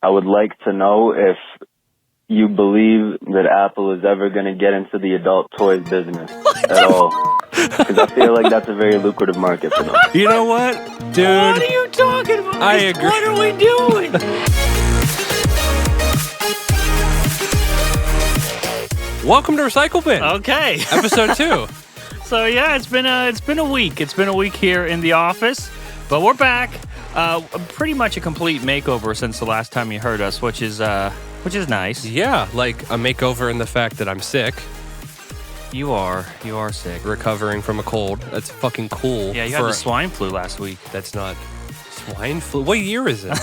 I would like to know if you believe that Apple is ever going to get into the adult toys business at all. Because I feel like that's a very lucrative market for them. You know what, dude? What are you talking about? I agree. What are we doing? Welcome to Recycle Bin. Okay. Episode 2. So yeah, it's been a week. It's been a week here in the office, but we're back. Pretty much a complete makeover since the last time you heard us, which is nice. Yeah, like a makeover in the fact that I'm sick. You are sick. Recovering from a cold. That's fucking cool. Yeah, you had the swine flu last week. That's not swine flu. What year is it?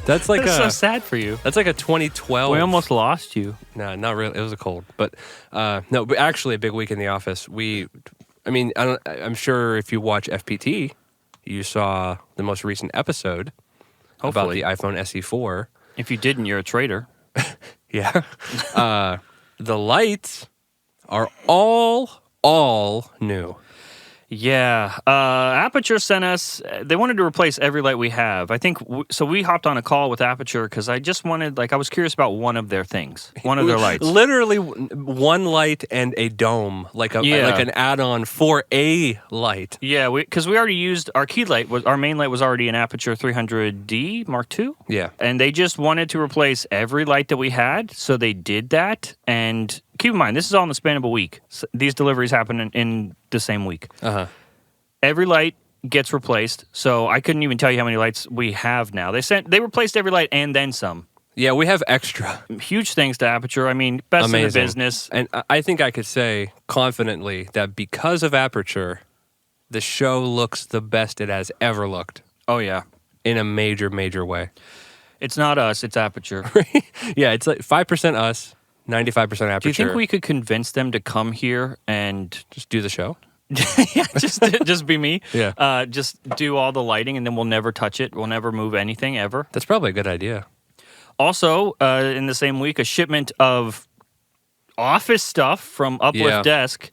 That's like so sad for you. That's like a 2012. We almost lost you. No, not really. It was a cold, but but actually a big week in the office. I'm sure if you watch FPT, you saw the most recent episode about the iPhone SE4. If you didn't, you're a traitor. Yeah. The lights are all new. Yeah. Aperture sent us, they wanted to replace every light we have. I think, so we hopped on a call with Aperture because I just wanted, I was curious about one of their things, one of their lights. Literally one light and a dome, like an add-on for a light. Yeah, because we already used, our key light, our main light was already an Aperture 300D Mark II. Yeah. And they just wanted to replace every light that we had, so they did that. And keep in mind, this is all in the span of a week. So these deliveries happen in the same week. Uh-huh. Every light gets replaced, so I couldn't even tell you how many lights we have now. They replaced every light and then some. Yeah, we have extra. Huge thanks to Aperture. I mean, best in the business. And I think I could say confidently that because of Aperture, the show looks the best it has ever looked. Oh, yeah. In a major, major way. It's not us, it's Aperture. Yeah, it's like 5% us, 95% Aperture. Do you think we could convince them to come here and just do the show? Yeah, just be me. Yeah. Just do all the lighting, and then we'll never touch it. We'll never move anything ever. That's probably a good idea. Also, in the same week, a shipment of office stuff from Uplift Desk.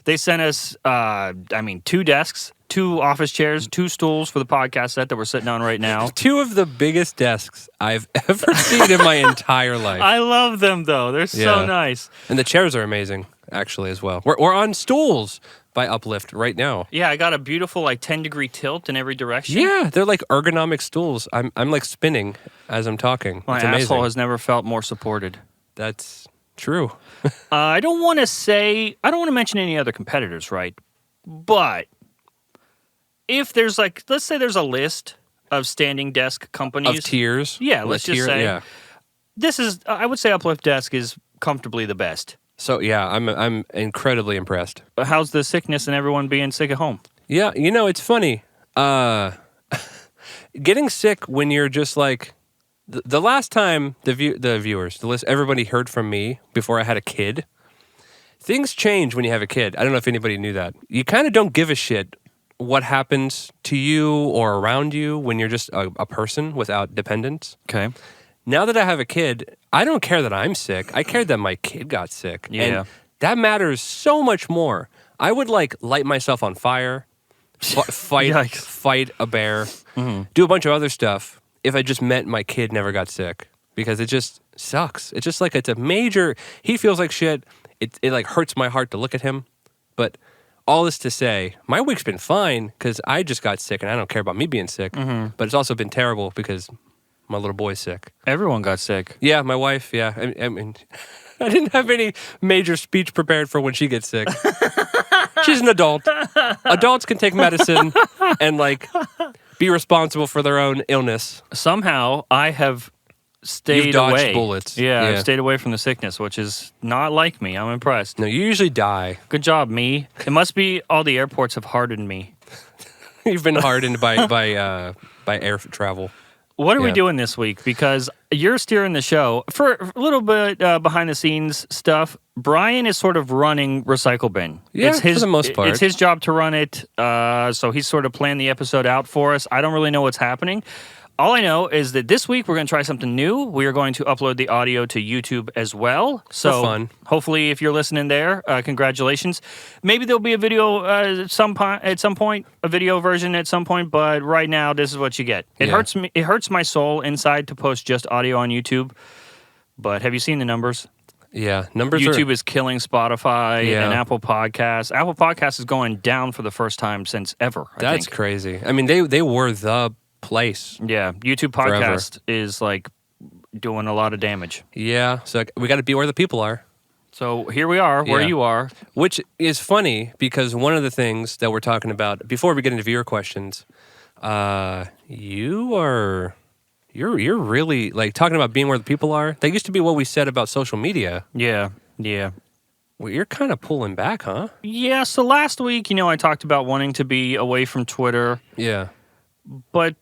They sent us, 2 desks, 2 office chairs, 2 stools for the podcast set that we're sitting on right now. 2 of the biggest desks I've ever seen in my entire life. I love them, though. They're so nice. And the chairs are amazing, actually, as well. We're on stools by Uplift right now. Yeah, I got a beautiful 10-degree tilt in every direction. Yeah, they're like ergonomic stools. I'm like spinning as I'm talking. My asshole has never felt more supported. That's true. I don't want to mention any other competitors, right? But if there's let's say there's a list of standing desk companies. Of tiers? Yeah, let's just say. Yeah. I would say Uplift Desk is comfortably the best. So yeah, I'm incredibly impressed. How's the sickness and everyone being sick at home? Yeah, it's funny. Getting sick when you're just like the last time the viewers, the list, everybody heard from me before I had a kid. Things change when you have a kid. I don't know if anybody knew that. You kind of don't give a shit what happens to you or around you when you're just a person without dependents. Okay. Now that I have a kid, I don't care that I'm sick. I care that my kid got sick. Yeah. And that matters so much more. I would light myself on fire, fight a bear, do a bunch of other stuff if I just meant my kid never got sick. Because it just sucks. It's just it's a major, he feels like shit. It hurts my heart to look at him. But all this to say, my week's been fine because I just got sick and I don't care about me being sick. Mm-hmm. But it's also been terrible because my little boy's sick. Everyone got sick. Yeah, my wife, yeah. I mean, I didn't have any major speech prepared for when she gets sick. She's an adult. Adults can take medicine and, be responsible for their own illness. Somehow, I have stayed You've dodged away. Bullets. Yeah, I've stayed away from the sickness, which is not like me. I'm impressed. No, you usually die. Good job, me. It must be all the airports have hardened me. You've been hardened by air travel. What are we doing this week? Because you're steering the show. For a little bit behind-the-scenes stuff, Brian is sort of running Recycle Bin. Yeah, for the most part. It's his job to run it, so he's sort of planned the episode out for us. I don't really know what's happening. All I know is that this week we're going to try something new. We are going to upload the audio to YouTube as well. So for fun. Hopefully, if you're listening there, congratulations. Maybe there'll be a video at some point, a video version at some point. But right now, this is what you get. It hurts me. It hurts my soul inside to post just audio on YouTube. But have you seen the numbers? Yeah, numbers. YouTube is killing Spotify Yeah. and Apple Podcasts. Apple Podcasts is going down for the first time since ever. That's crazy. I mean, they were the place. Yeah, YouTube Podcast is like doing a lot of damage. Yeah, so we got to be where the people are. So here we are, where you are. Which is funny because one of the things that we're talking about before we get into viewer questions, you're really like talking about being where the people are. That used to be what we said about social media. Yeah. Well, you're kind of pulling back, huh? Yeah, so last week, I talked about wanting to be away from Twitter, Yeah. but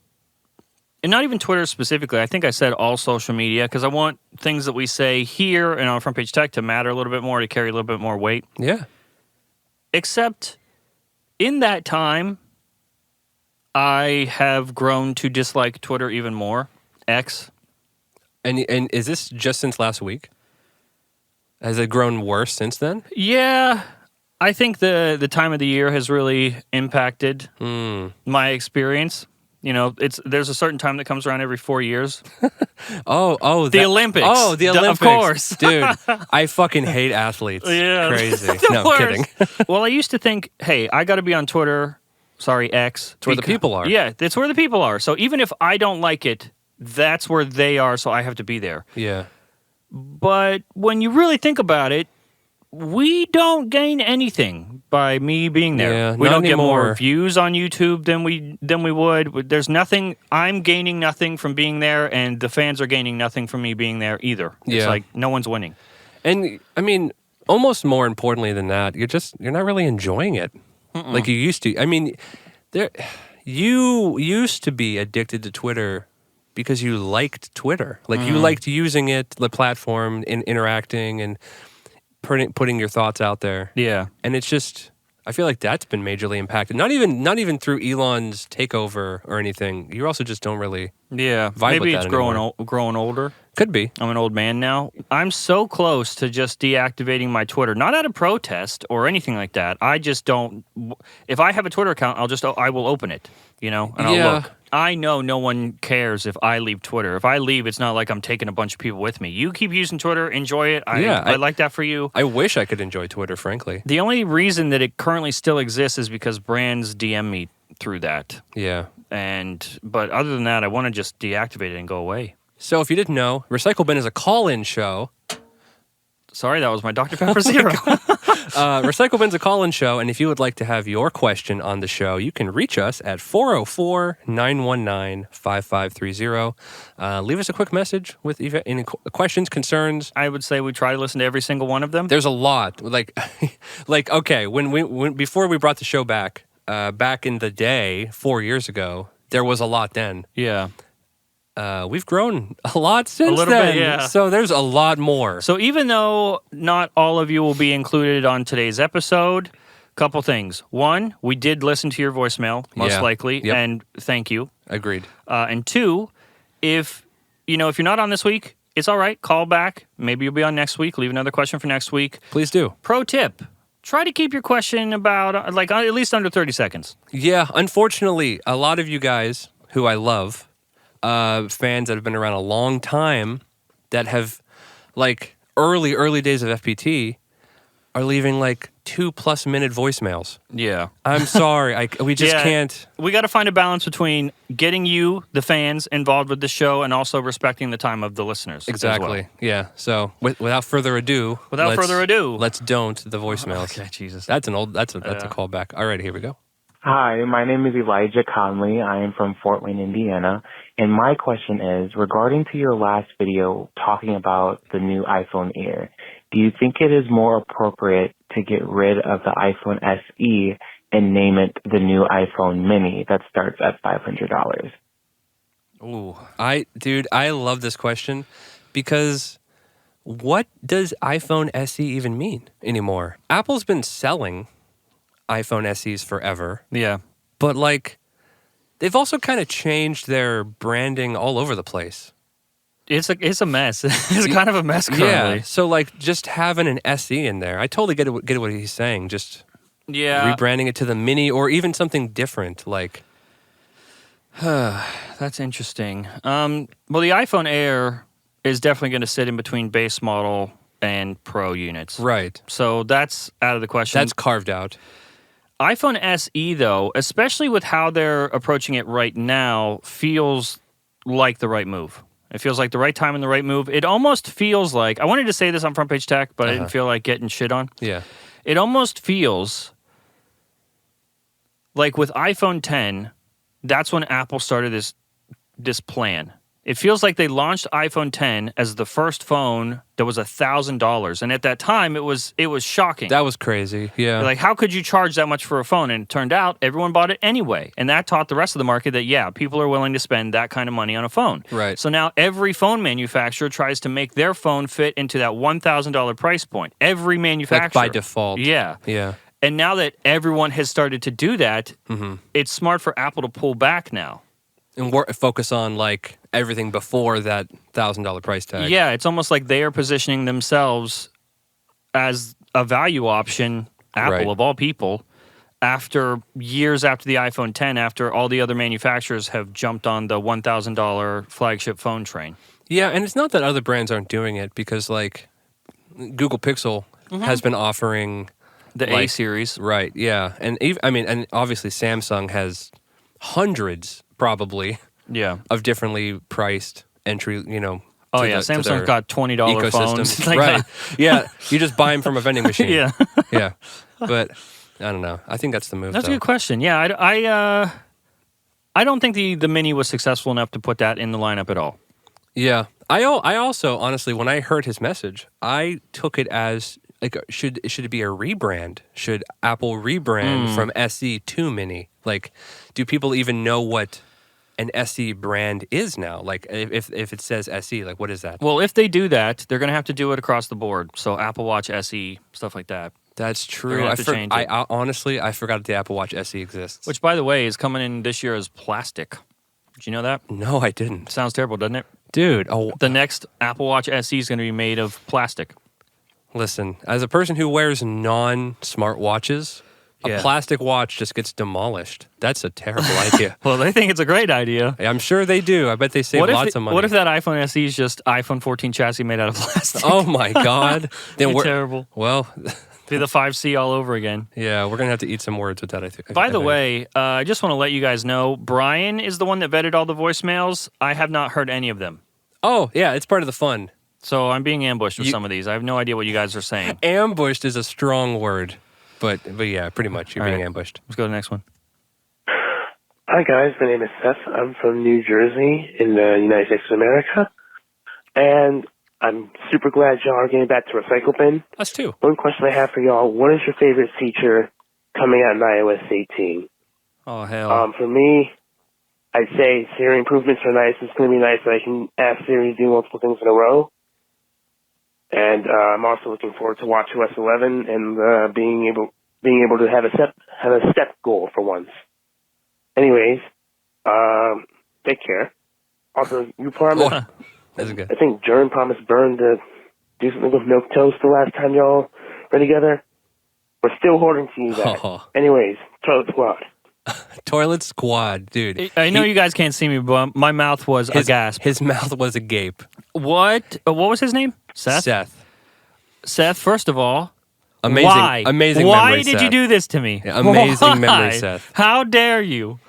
and not even Twitter specifically. I think I said all social media because I want things that we say here and on Front Page Tech to matter a little bit more, to carry a little bit more weight. Yeah. Except in that time, I have grown to dislike Twitter even more. X. And is this just since last week? Has it grown worse since then? Yeah, I think the time of the year has really impacted my experience. There's a certain time that comes around every 4 years. The Olympics. Oh, the Olympics. Of course. Dude, I fucking hate athletes. Yeah. Crazy. No, I'm worst. kidding. Well, I used to think, hey, I got to be on Twitter. Sorry, X. It's where the people are. Yeah, it's where the people are. So even if I don't like it, that's where they are, so I have to be there. Yeah. But when you really think about it, we don't gain anything by me being there. Yeah, we not don't get more anymore. views on YouTube than we would. There's nothing. I'm gaining nothing from being there, and the fans are gaining nothing from me being there either. It's Yeah. like no one's winning. And I mean, almost more importantly than that, you're not really enjoying it like you used to. I mean, you used to be addicted to Twitter because you liked Twitter. Like you liked using it, the platform, in interacting and putting your thoughts out there. Yeah. And it's just, I feel like that's been majorly impacted. Not even through Elon's takeover or anything. You also just don't really vibe Maybe with it's that growing anymore. growing older. Could be. I'm an old man now. I'm so close to just deactivating my Twitter, not out of protest or anything like that. I just don't. If I have a Twitter account, I will open it, and I'll look. I know no one cares if I leave Twitter. If I leave, it's not like I'm taking a bunch of people with me. You keep using Twitter, enjoy it. I like that for you. I wish I could enjoy Twitter, frankly. The only reason that it currently still exists is because brands DM me through that. Yeah. But other than that, I want to just deactivate it and go away. So if you didn't know, Recycle Bin is a call-in show. Sorry, that was my Dr. Pepper Zero. Recycle Bin's a call-in show, and if you would like to have your question on the show, you can reach us at 404-919-5530. Leave us a quick message with any questions, concerns. I would say we try to listen to every single one of them. There's a lot. Like okay, when before we brought the show back in the day, 4 years ago, there was a lot then. Yeah. We've grown a lot since a little then. bit, yeah. So there's a lot more. So even though not all of you will be included on today's episode, couple things. One, we did listen to your voicemail, most likely, and thank you. Agreed. And two, if you're not on this week, it's all right. Call back. Maybe you'll be on next week. Leave another question for next week. Please do. Pro tip. Try to keep your question about, at least under 30 seconds. Yeah, unfortunately, a lot of you guys who I love, fans that have been around a long time that have, early days of FPT, are leaving 2+ minute voicemails. Yeah. I'm sorry. We just can't. We got to find a balance between getting you, the fans, involved with the show and also respecting the time of the listeners. Exactly. As well. Yeah. So without further ado. Let's don't the voicemails. Okay, Jesus. That's a callback. All right, here we go. Hi, my name is Elijah Conley. I am from Fort Wayne, Indiana. And my question is, regarding to your last video talking about the new iPhone Air, do you think it is more appropriate to get rid of the iPhone SE and name it the new iPhone Mini that starts at $500? Ooh. I love this question because what does iPhone SE even mean anymore? Apple's been selling iPhone SEs forever. Yeah. But They've also kind of changed their branding all over the place. It's a mess. It's kind of a mess currently. Yeah. So like just having an SE in there, I totally get what he's saying. Just rebranding it to the Mini or even something different. Like, that's interesting. Well, the iPhone Air is definitely going to sit in between base model and Pro units. Right. So that's out of the question. That's carved out. iPhone SE, though, especially with how they're approaching it right now, feels like the right move. It feels like the right time and the right move. It almost feels like, I wanted to say this on Front Page Tech, but I didn't feel like getting shit on. Yeah. It almost feels like with iPhone 10, that's when Apple started this plan. It feels like they launched iPhone 10 as the first phone that was $1,000, and at that time it was shocking. That was crazy. Yeah. Like, how could you charge that much for a phone? And it turned out everyone bought it anyway, and that taught the rest of the market that people are willing to spend that kind of money on a phone. Right. So now every phone manufacturer tries to make their phone fit into that $1,000 price point. Every manufacturer, like by default. Yeah. Yeah. And now that everyone has started to do that, it's smart for Apple to pull back now. And focus on like everything before that $1,000 price tag. Yeah, it's almost like they are positioning themselves as a value option, Apple of all people, years after the iPhone 10, after all the other manufacturers have jumped on the $1,000 flagship phone train. Yeah, and it's not that other brands aren't doing it because like Google Pixel has been offering the A series. Right, yeah. And and obviously Samsung has hundreds probably of differently priced entry, Oh, yeah. Samsung's got $20 phones. Right. Yeah. You just buy them from a vending machine. Yeah. Yeah. But I don't know. I think that's the move. That's a good question. Yeah. I don't think the Mini was successful enough to put that in the lineup at all. Yeah. I also, honestly, when I heard his message, I took it as, like, should it be a rebrand? Should Apple rebrand from SE to Mini? Like, do people even know what an SE brand is now? Like, if it says SE, like, what is that? Well, if they do that, they're going to have to do it across the board. So Apple Watch SE, stuff like that. That's true. Change it. I honestly forgot that the Apple Watch SE exists. Which, by the way, is coming in this year as plastic. Did you know that? No, I didn't. Sounds terrible, doesn't it? Dude. The next Apple Watch SE is going to be made of plastic. Listen, as a person who wears non-smart watches, a plastic watch just gets demolished. That's a terrible idea. Well, they think it's a great idea. I'm sure they do. I bet they save lots of money. What if that iPhone SE is just iPhone 14 chassis made out of plastic? Oh, my God. Then we're terrible. Well... Be the 5C all over again. Yeah, we're going to have to eat some words with that, I think. By the way, I just want to let you guys know, Brian is the one that vetted all the voicemails. I have not heard any of them. Oh, yeah, it's part of the fun. So I'm being ambushed with some of these. I have no idea what you guys are saying. Ambushed is a strong word. But yeah, pretty much. You're being ambushed. Let's go to the next one. Hi, guys. My name is Seth. I'm from New Jersey in the United States of America. And I'm super glad y'all are getting back to Recycle Bin. Us too. One question I have for y'all. What is your favorite feature coming out in iOS 18? Oh, hell. For me, I'd say Siri improvements are nice. It's going to be nice that I can ask Siri to do multiple things in a row. And I'm also looking forward to watchOS 11 and being able to have a step goal for once. Anyways, take care. Also, you promised. That's good. I think Jern promised Bern to do something with milk toast the last time y'all were together. We're still holding to you that. Anyways, Toilet Squad. Toilet Squad, dude. I know you guys can't see me, but my mouth was a gasp. His mouth was a gape. What? What was his name? Seth, first of all, amazing memory, Why did you do this to me? Yeah, amazing memory, Seth. How dare you?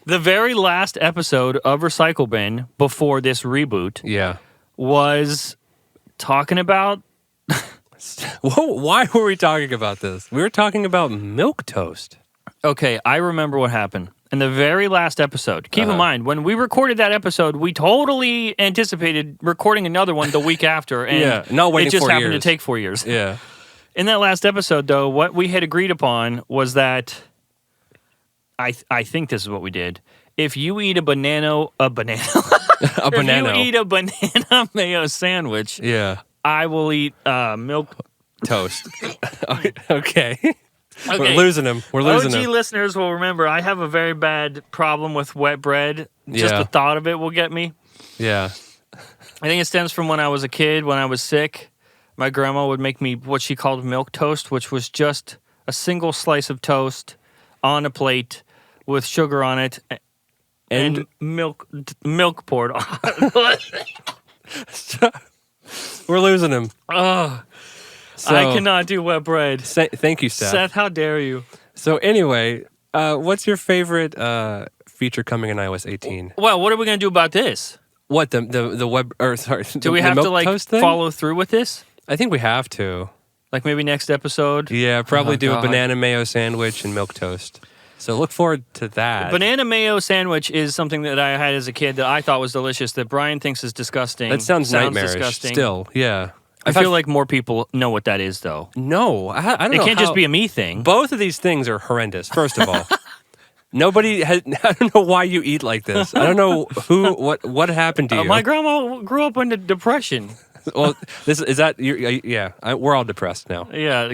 The very last episode of Recycle Bin before this reboot was talking about... Why were we talking about this? We were talking about milk toast. Okay, I remember what happened. In the very last episode, keep in mind, when we recorded that episode, we totally anticipated recording another one the week after, and not waiting it just 4 happened years. to take 4 years. Yeah. In that last episode, though, what we had agreed upon was that... I think this is what we did. If you eat a banana, if you eat a banana mayo sandwich, I will eat milk toast. Okay. Okay. We're losing him. We're losing OG him. listeners will remember I have a very bad problem with wet bread. Just Yeah. the thought of it will get me. Yeah. I think it stems from when I was a kid, when I was sick. My grandma would make me what she called milk toast, which was just a single slice of toast on a plate with sugar on it and milk poured on it. We're losing him. Oh, So, I cannot do wet bread. Thank you, Seth. Seth, how dare you? So anyway, what's your favorite feature coming in iOS 18? Well, what are we going to do about this? What the web? Or sorry, Do we have to like follow through with this? I think we have to. Like maybe next episode? Yeah, probably do God. a banana mayo sandwich and milk toast. So look forward to that. Banana mayo sandwich is something that I had as a kid that I thought was delicious that Brian thinks is disgusting. That sounds nightmarish. Disgusting. Still, yeah. I feel like more people know what that is, though. No, I don't know. It can't just be a me thing. Both of these things are horrendous. First of all, nobody has. I don't know why you eat like this. I don't know what happened to you. My grandma grew up in the Depression. Well, we're all depressed now. Yeah,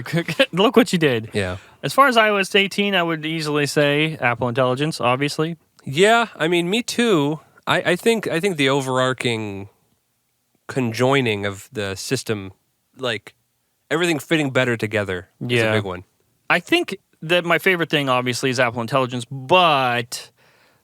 look what you did. Yeah. As far as iOS 18, I would easily say Apple Intelligence, obviously. Yeah, I mean, me too. I think the overarching conjoining of the system, like everything fitting better together, is a big one. I think that my favorite thing, obviously, is Apple Intelligence, but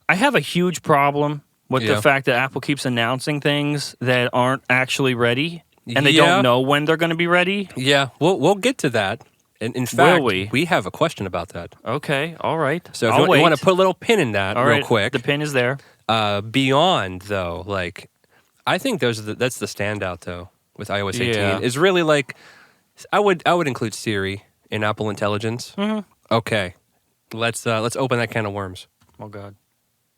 I have a huge problem with the fact that Apple keeps announcing things that aren't actually ready, and they don't know when they're going to be ready. Yeah, we'll get to that. And in fact, we have a question about that. Okay, all right. So if you want to put a little pin in that real quick. The pin is there. Beyond, though, like, I think that's the standout, though, with iOS 18. Is really like, I would include Siri in Apple Intelligence. Mm-hmm. Okay, let's open that can of worms. Oh, God.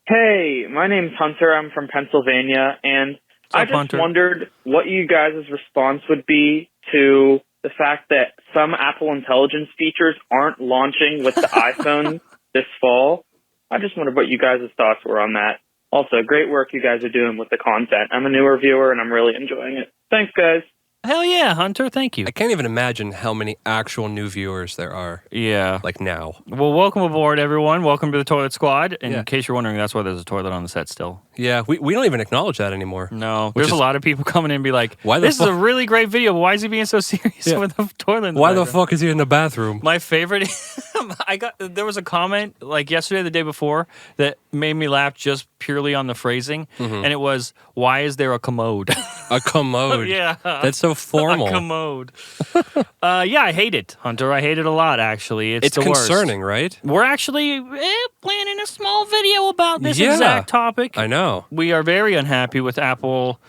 Hey, my name's Hunter. I'm from Pennsylvania, and I just wondered what you guys' response would be to the fact that some Apple Intelligence features aren't launching with the iPhone this fall. I just wondered what you guys' thoughts were on that. Also, great work you guys are doing with the content. I'm a newer viewer, and I'm really enjoying it. Thanks, guys. Hell yeah, Hunter. Thank you. I can't even imagine how many actual new viewers there are. Yeah. Like now. Well, welcome aboard, everyone. Welcome to the Toilet Squad. And in case you're wondering, that's why there's a toilet on the set still. Yeah, we don't even acknowledge that anymore. No. There's a lot of people coming in and be like, this is a really great video. Why is he being so serious with the toilet in the Why the fuck is he in the bathroom? My favorite, there was a comment like yesterday or the day before that made me laugh just purely on the phrasing. Mm-hmm. And it was, why is there a commode? A commode? Yeah. That's so formal. A commode. Yeah, I hate it, Hunter. I hate it a lot, actually. It's the concerning, worst. Right? We're actually planning a small video about this exact topic. I know. We are very unhappy with Apple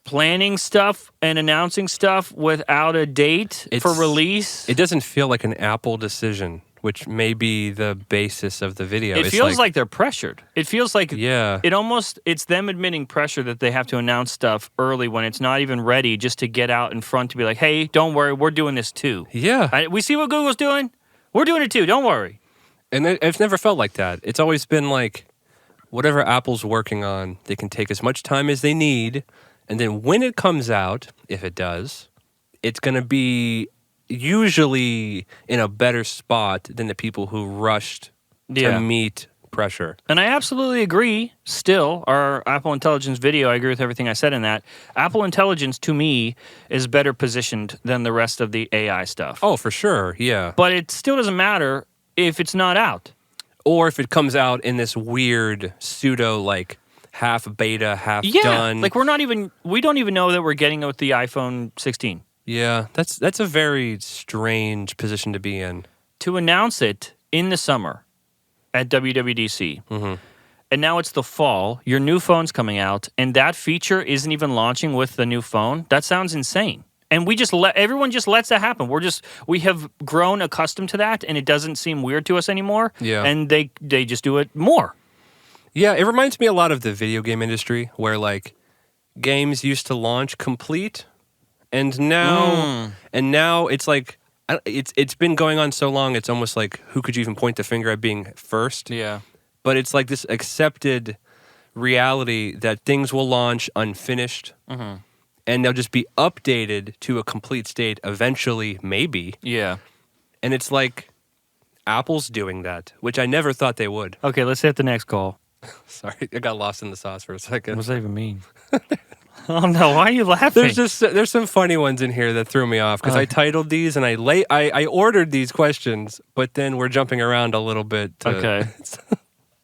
planning stuff and announcing stuff without a date for release. It doesn't feel like an Apple decision, which may be the basis of the video. It feels like they're pressured. It feels like it's them admitting pressure that they have to announce stuff early when it's not even ready, just to get out in front to be like, hey, don't worry, we're doing this too. Yeah. We see what Google's doing. We're doing it too. Don't worry. And it's never felt like that. It's always been like, whatever Apple's working on, they can take as much time as they need. And then when it comes out, if it does, it's going to be usually in a better spot than the people who rushed to meet pressure. And I absolutely agree. Still, our Apple Intelligence video, I agree with everything I said in that. Apple Intelligence, to me, is better positioned than the rest of the AI stuff. Oh, for sure, yeah. But it still doesn't matter if it's not out. Or if it comes out in this weird pseudo, like, half beta, half done. Like we don't even know that we're getting it with the iPhone 16. Yeah, that's a very strange position to be in. To announce it in the summer at WWDC, and now it's the fall, your new phone's coming out, and that feature isn't even launching with the new phone, that sounds insane. And everyone just lets that happen. We have grown accustomed to that, and it doesn't seem weird to us anymore. Yeah. And they just do it more. Yeah, it reminds me a lot of the video game industry, where like games used to launch complete, and now it's like it's been going on so long. It's almost like, who could you even point the finger at being first? Yeah, but it's like this accepted reality that things will launch unfinished, and they'll just be updated to a complete state eventually, maybe. Yeah. And it's like Apple's doing that, which I never thought they would. Okay, let's hit the next call. Sorry, I got lost in the sauce for a second. What's that even mean? Oh no, why are you laughing? There's some funny ones in here that threw me off because I titled these and I ordered these questions, but then we're jumping around a little bit. Okay.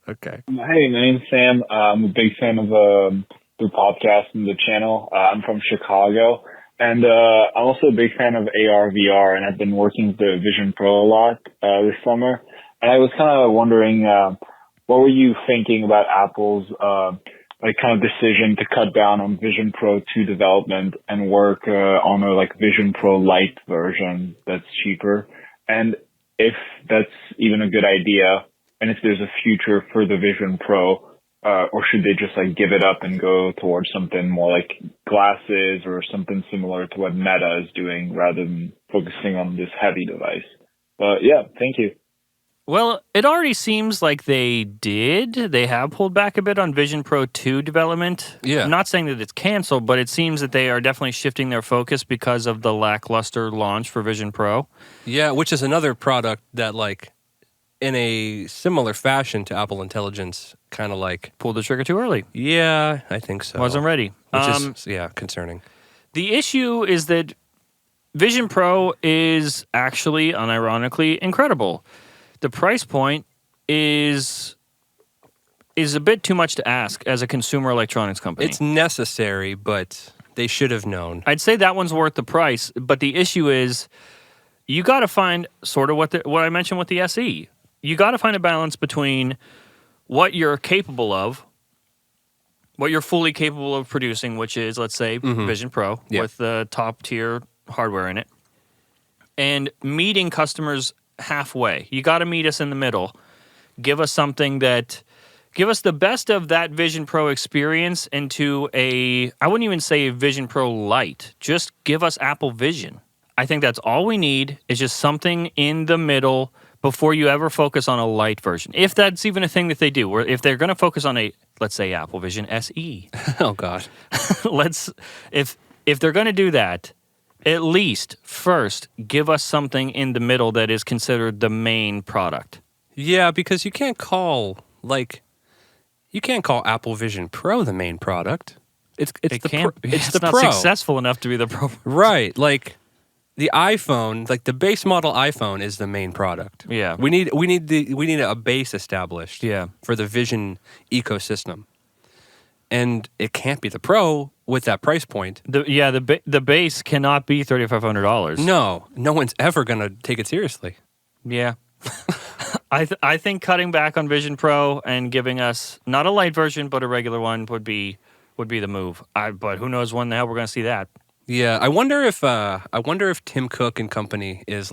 Okay. Hey, my name's Sam. I'm a big fan of the podcast and the channel. I'm from Chicago, and I'm also a big fan of AR, VR, and I've been working with the Vision Pro a lot this summer. And I was kind of wondering, what were you thinking about Apple's kind of decision to cut down on Vision Pro 2 development and work on a Vision Pro Lite version that's cheaper, and if that's even a good idea, and if there's a future for the Vision Pro, or should they just give it up and go towards something more like glasses or something similar to what Meta is doing rather than focusing on this heavy device? But yeah, thank you. Well, it already seems like they did. They have pulled back a bit on Vision Pro 2 development. Yeah. I'm not saying that it's canceled, but it seems that they are definitely shifting their focus because of the lackluster launch for Vision Pro. Yeah, which is another product that, in a similar fashion to Apple Intelligence, kind of pulled the trigger too early. Yeah, I think so. Wasn't ready. Which is, concerning. The issue is that Vision Pro is actually, unironically, incredible. The price point is a bit too much to ask as a consumer electronics company. It's necessary, but they should have known. I'd say that one's worth the price, but the issue is you got to find sort of what I mentioned with the SE. You got to find a balance between what you're capable of, what you're fully capable of producing, which is, let's say, Vision Pro with the top tier hardware in it, and meeting customers halfway. You got to meet us in the middle. Give us something give us the best of that Vision Pro experience into I wouldn't even say a Vision Pro Lite. Just give us Apple Vision. I think that's all we need is just something in the middle before you ever focus on a Lite version. If that's even a thing that they do, or if they're going to focus on let's say Apple Vision SE. Oh God. If they're going to do that, at least first give us something in the middle that is considered the main product. Yeah, because you can't call Apple Vision Pro the main product. It's the not Pro. Successful enough to be the Pro. Right, the iPhone, the base model iPhone is the main product. Yeah. We need a base established. Yeah. For the Vision ecosystem. And it can't be the Pro with that price point. The base cannot be $3,500. No one's ever gonna take it seriously. Yeah, I think cutting back on Vision Pro and giving us not a Lite version but a regular one would be the move. But who knows when the hell we're gonna see that? Yeah, I wonder if Tim Cook and company is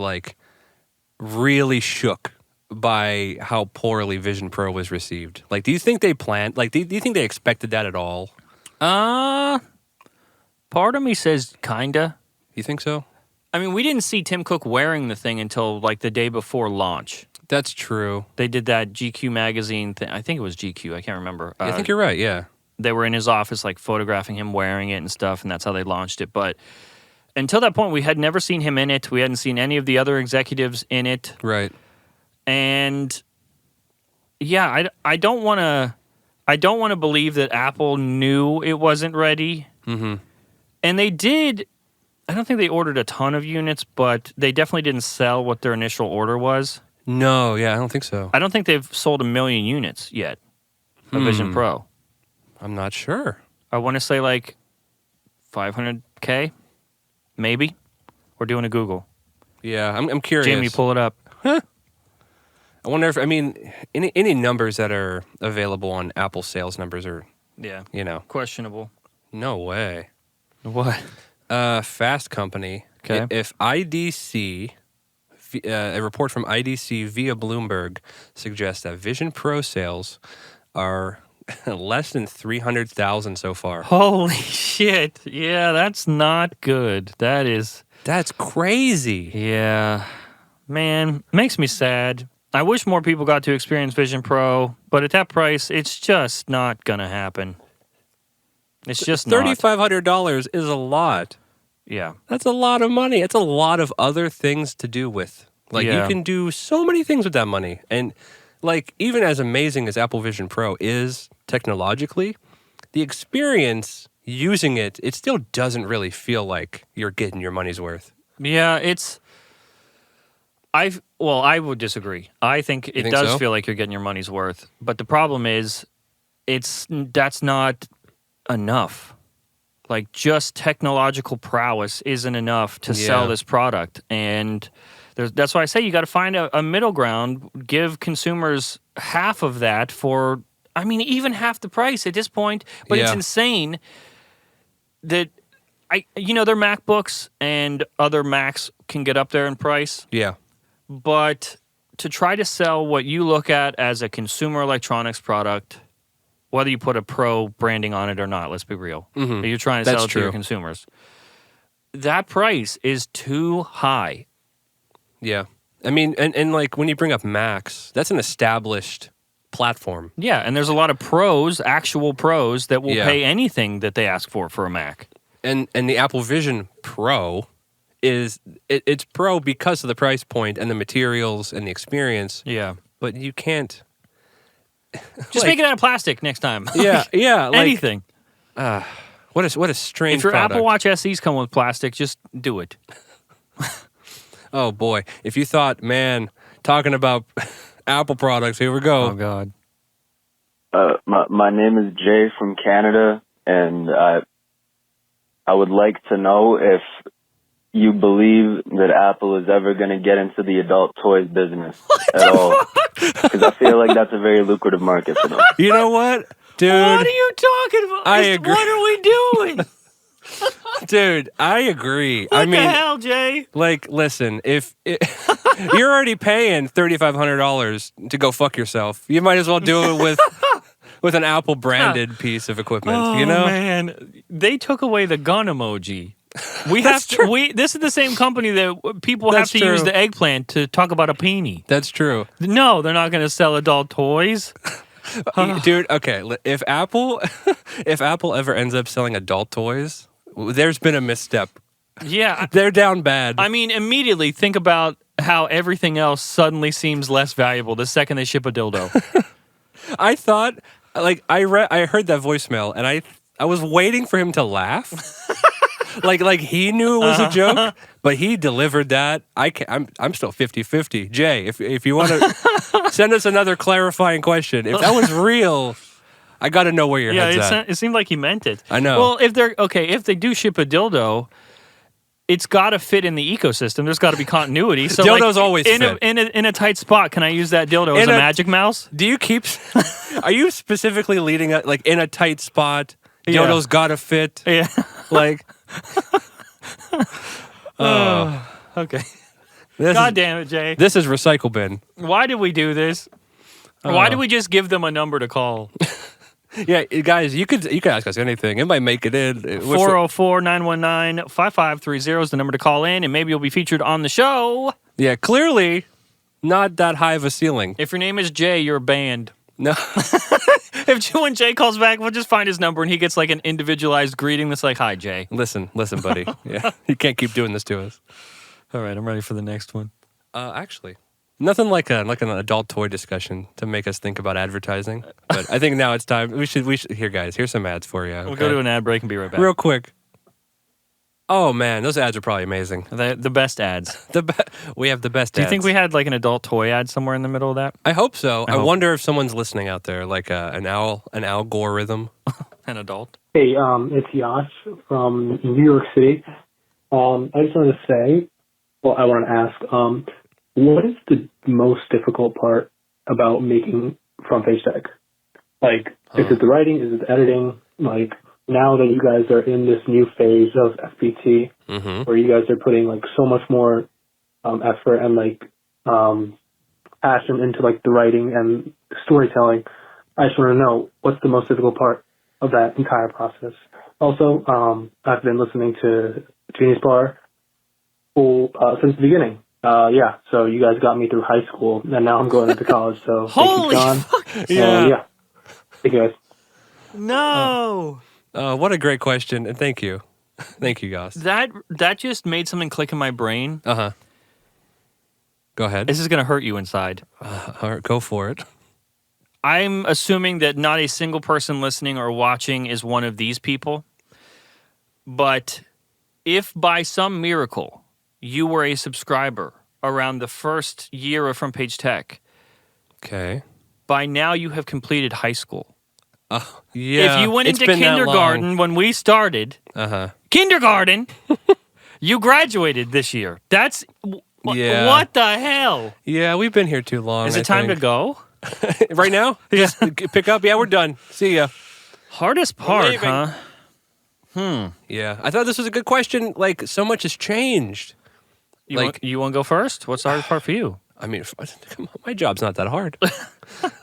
really shook by how poorly Vision Pro was received. Do you think they planned? Do you think they expected that at all? Part of me says kinda. You think so? I mean, we didn't see Tim Cook wearing the thing until the day before launch. That's true. They did that GQ magazine thing. I think it was GQ. I can't remember. I think you're right. Yeah. They were in his office, photographing him wearing it and stuff, and that's how they launched it. But until that point, we had never seen him in it. We hadn't seen any of the other executives in it. Right. And yeah, I don't want to believe that Apple knew it wasn't ready. Mm-hmm. And they did. I don't think they ordered a ton of units, but they definitely didn't sell what their initial order was. No, yeah, I don't think so. I don't think they've sold 1 million units yet of Vision Pro. I'm not sure. I want to say 500K, maybe. We're doing a Google. Yeah, I'm curious. Jamie, pull it up. Huh? I wonder if any numbers that are available on Apple sales numbers are Questionable. No way. What? Fast Company. Okay. If IDC, a report from IDC via Bloomberg suggests that Vision Pro sales are less than 300,000 so far. Holy shit. Yeah, that's not good. That's crazy. Yeah. Man, makes me sad. I wish more people got to experience Vision Pro, but at that price, it's just not going to happen. It's just $3,500 is a lot. Yeah. That's a lot of money. It's a lot of other things to do with Like, you can do so many things with that money. And, like, even as amazing as Apple Vision Pro is technologically, the experience using it still doesn't really feel like you're getting your money's worth. Yeah, I would disagree. I think it does feel like you're getting your money's worth. But the problem is, that's not enough. Like, just technological prowess isn't enough to sell this product. And that's why I say you got to find a middle ground, give consumers half of that for, I mean, even half the price at this point. But it's insane that, their MacBooks and other Macs can get up there in price. Yeah. But to try to sell what you look at as a consumer electronics product, whether you put a Pro branding on it or not, let's be real. Mm-hmm. You're trying to sell it to your consumers. That price is too high. Yeah. I mean, and like when you bring up Macs, that's an established platform. Yeah, and there's a lot of pros, actual pros, that will pay anything that they ask for a Mac. And the Apple Vision Pro it's pro because of the price point and the materials and the experience. Yeah. But you can't just make it out of plastic next time. Yeah, yeah. Like, anything. What a strange If your product. Apple Watch SEs come with plastic, just do it. Oh, boy. If you thought, man, talking about Apple products, here we go. Oh, God. My name is Jay from Canada, and I would like to know if you believe that Apple is ever going to get into the adult toys business at all. Because I feel like that's a very lucrative market for them. You know what? Dude. What are you talking about? I agree. What are we doing? Dude, I agree. What the hell, Jay? Like, listen, if you're already paying $3,500 to go fuck yourself, you might as well do it with an Apple branded piece of equipment. Oh, you know, man, they took away the gun emoji. This is the same company that people have to use the eggplant to talk about a peenie. That's true. No, they're not going to sell adult toys. Dude, okay, if Apple ever ends up selling adult toys, there's been a misstep. Yeah. They're down bad. I mean, immediately think about how everything else suddenly seems less valuable the second they ship a dildo. I thought, like, I heard that voicemail, and I was waiting for him to laugh. like he knew it was a joke, but he delivered that. I'm still 50-50. Jay, if you want to send us another clarifying question, if that was real, I got to know where your head's at. It seemed like he meant it. I know. Well, if they do ship a dildo, it's got to fit in the ecosystem. There's got to be continuity. So dildos always fit. In a tight spot, can I use that dildo as a magic mouse? Do you keep... Are you specifically leading it, like, in a tight spot, dildo's got to fit? Yeah. Like... Okay. God damn it, Jay. This is Recycle Bin. Why did we do this? Why did we just give them a number to call? Yeah, guys, you could ask us anything. It might make it in. 404-919-5530 is the number to call in, and maybe you'll be featured on the show. Yeah, clearly not that high of a ceiling. If your name is Jay, you're banned. No. When Jay calls back, we'll just find his number, and he gets like an individualized greeting that's like, "Hi, Jay." Listen, buddy. Yeah, you can't keep doing this to us. All right, I'm ready for the next one. Actually, nothing like an adult toy discussion to make us think about advertising. But I think now it's time. We should. Here, guys. Here's some ads for you. We'll go to an ad break and be right back. Real quick. Oh man, those ads are probably amazing. The best ads. We have the best ads. Do you think we had like an adult toy ad somewhere in the middle of that? I hope so. I wonder if someone's listening out there, like an algorithm. An adult. Hey, it's Yash from New York City. I just wanted to say, I want to ask, what is the most difficult part about making front page tech? Like, is it the writing? Is it the editing? Like, now that you guys are in this new phase of FPT, where you guys are putting like so much more effort and like passion into like the writing and storytelling, I just want to know what's the most difficult part of that entire process. Also, I've been listening to Genius Bar since the beginning. So you guys got me through high school, and now I'm going into college. So holy thank you, John. Fuck. Yeah. Thank you guys. No. What a great question, and thank you. Thank you, Goss. That just made something click in my brain. Go Go ahead. This is going to hurt you inside. All right, go for it. I'm assuming that not a single person listening or watching is one of these people. But if by some miracle you were a subscriber around the first year of Front Page Tech, okay, by now you have completed high school. Yeah. If you went into kindergarten when we started, kindergarten, you graduated this year. That's what the hell? Yeah, we've been here too long. Is it time to go? Right now? Just pick up. Yeah, we're done. See ya. Hardest part, huh? Yeah, I thought this was a good question. Like, so much has changed. You want to go first? What's the hardest part for you? I mean, come on, my job's not that hard.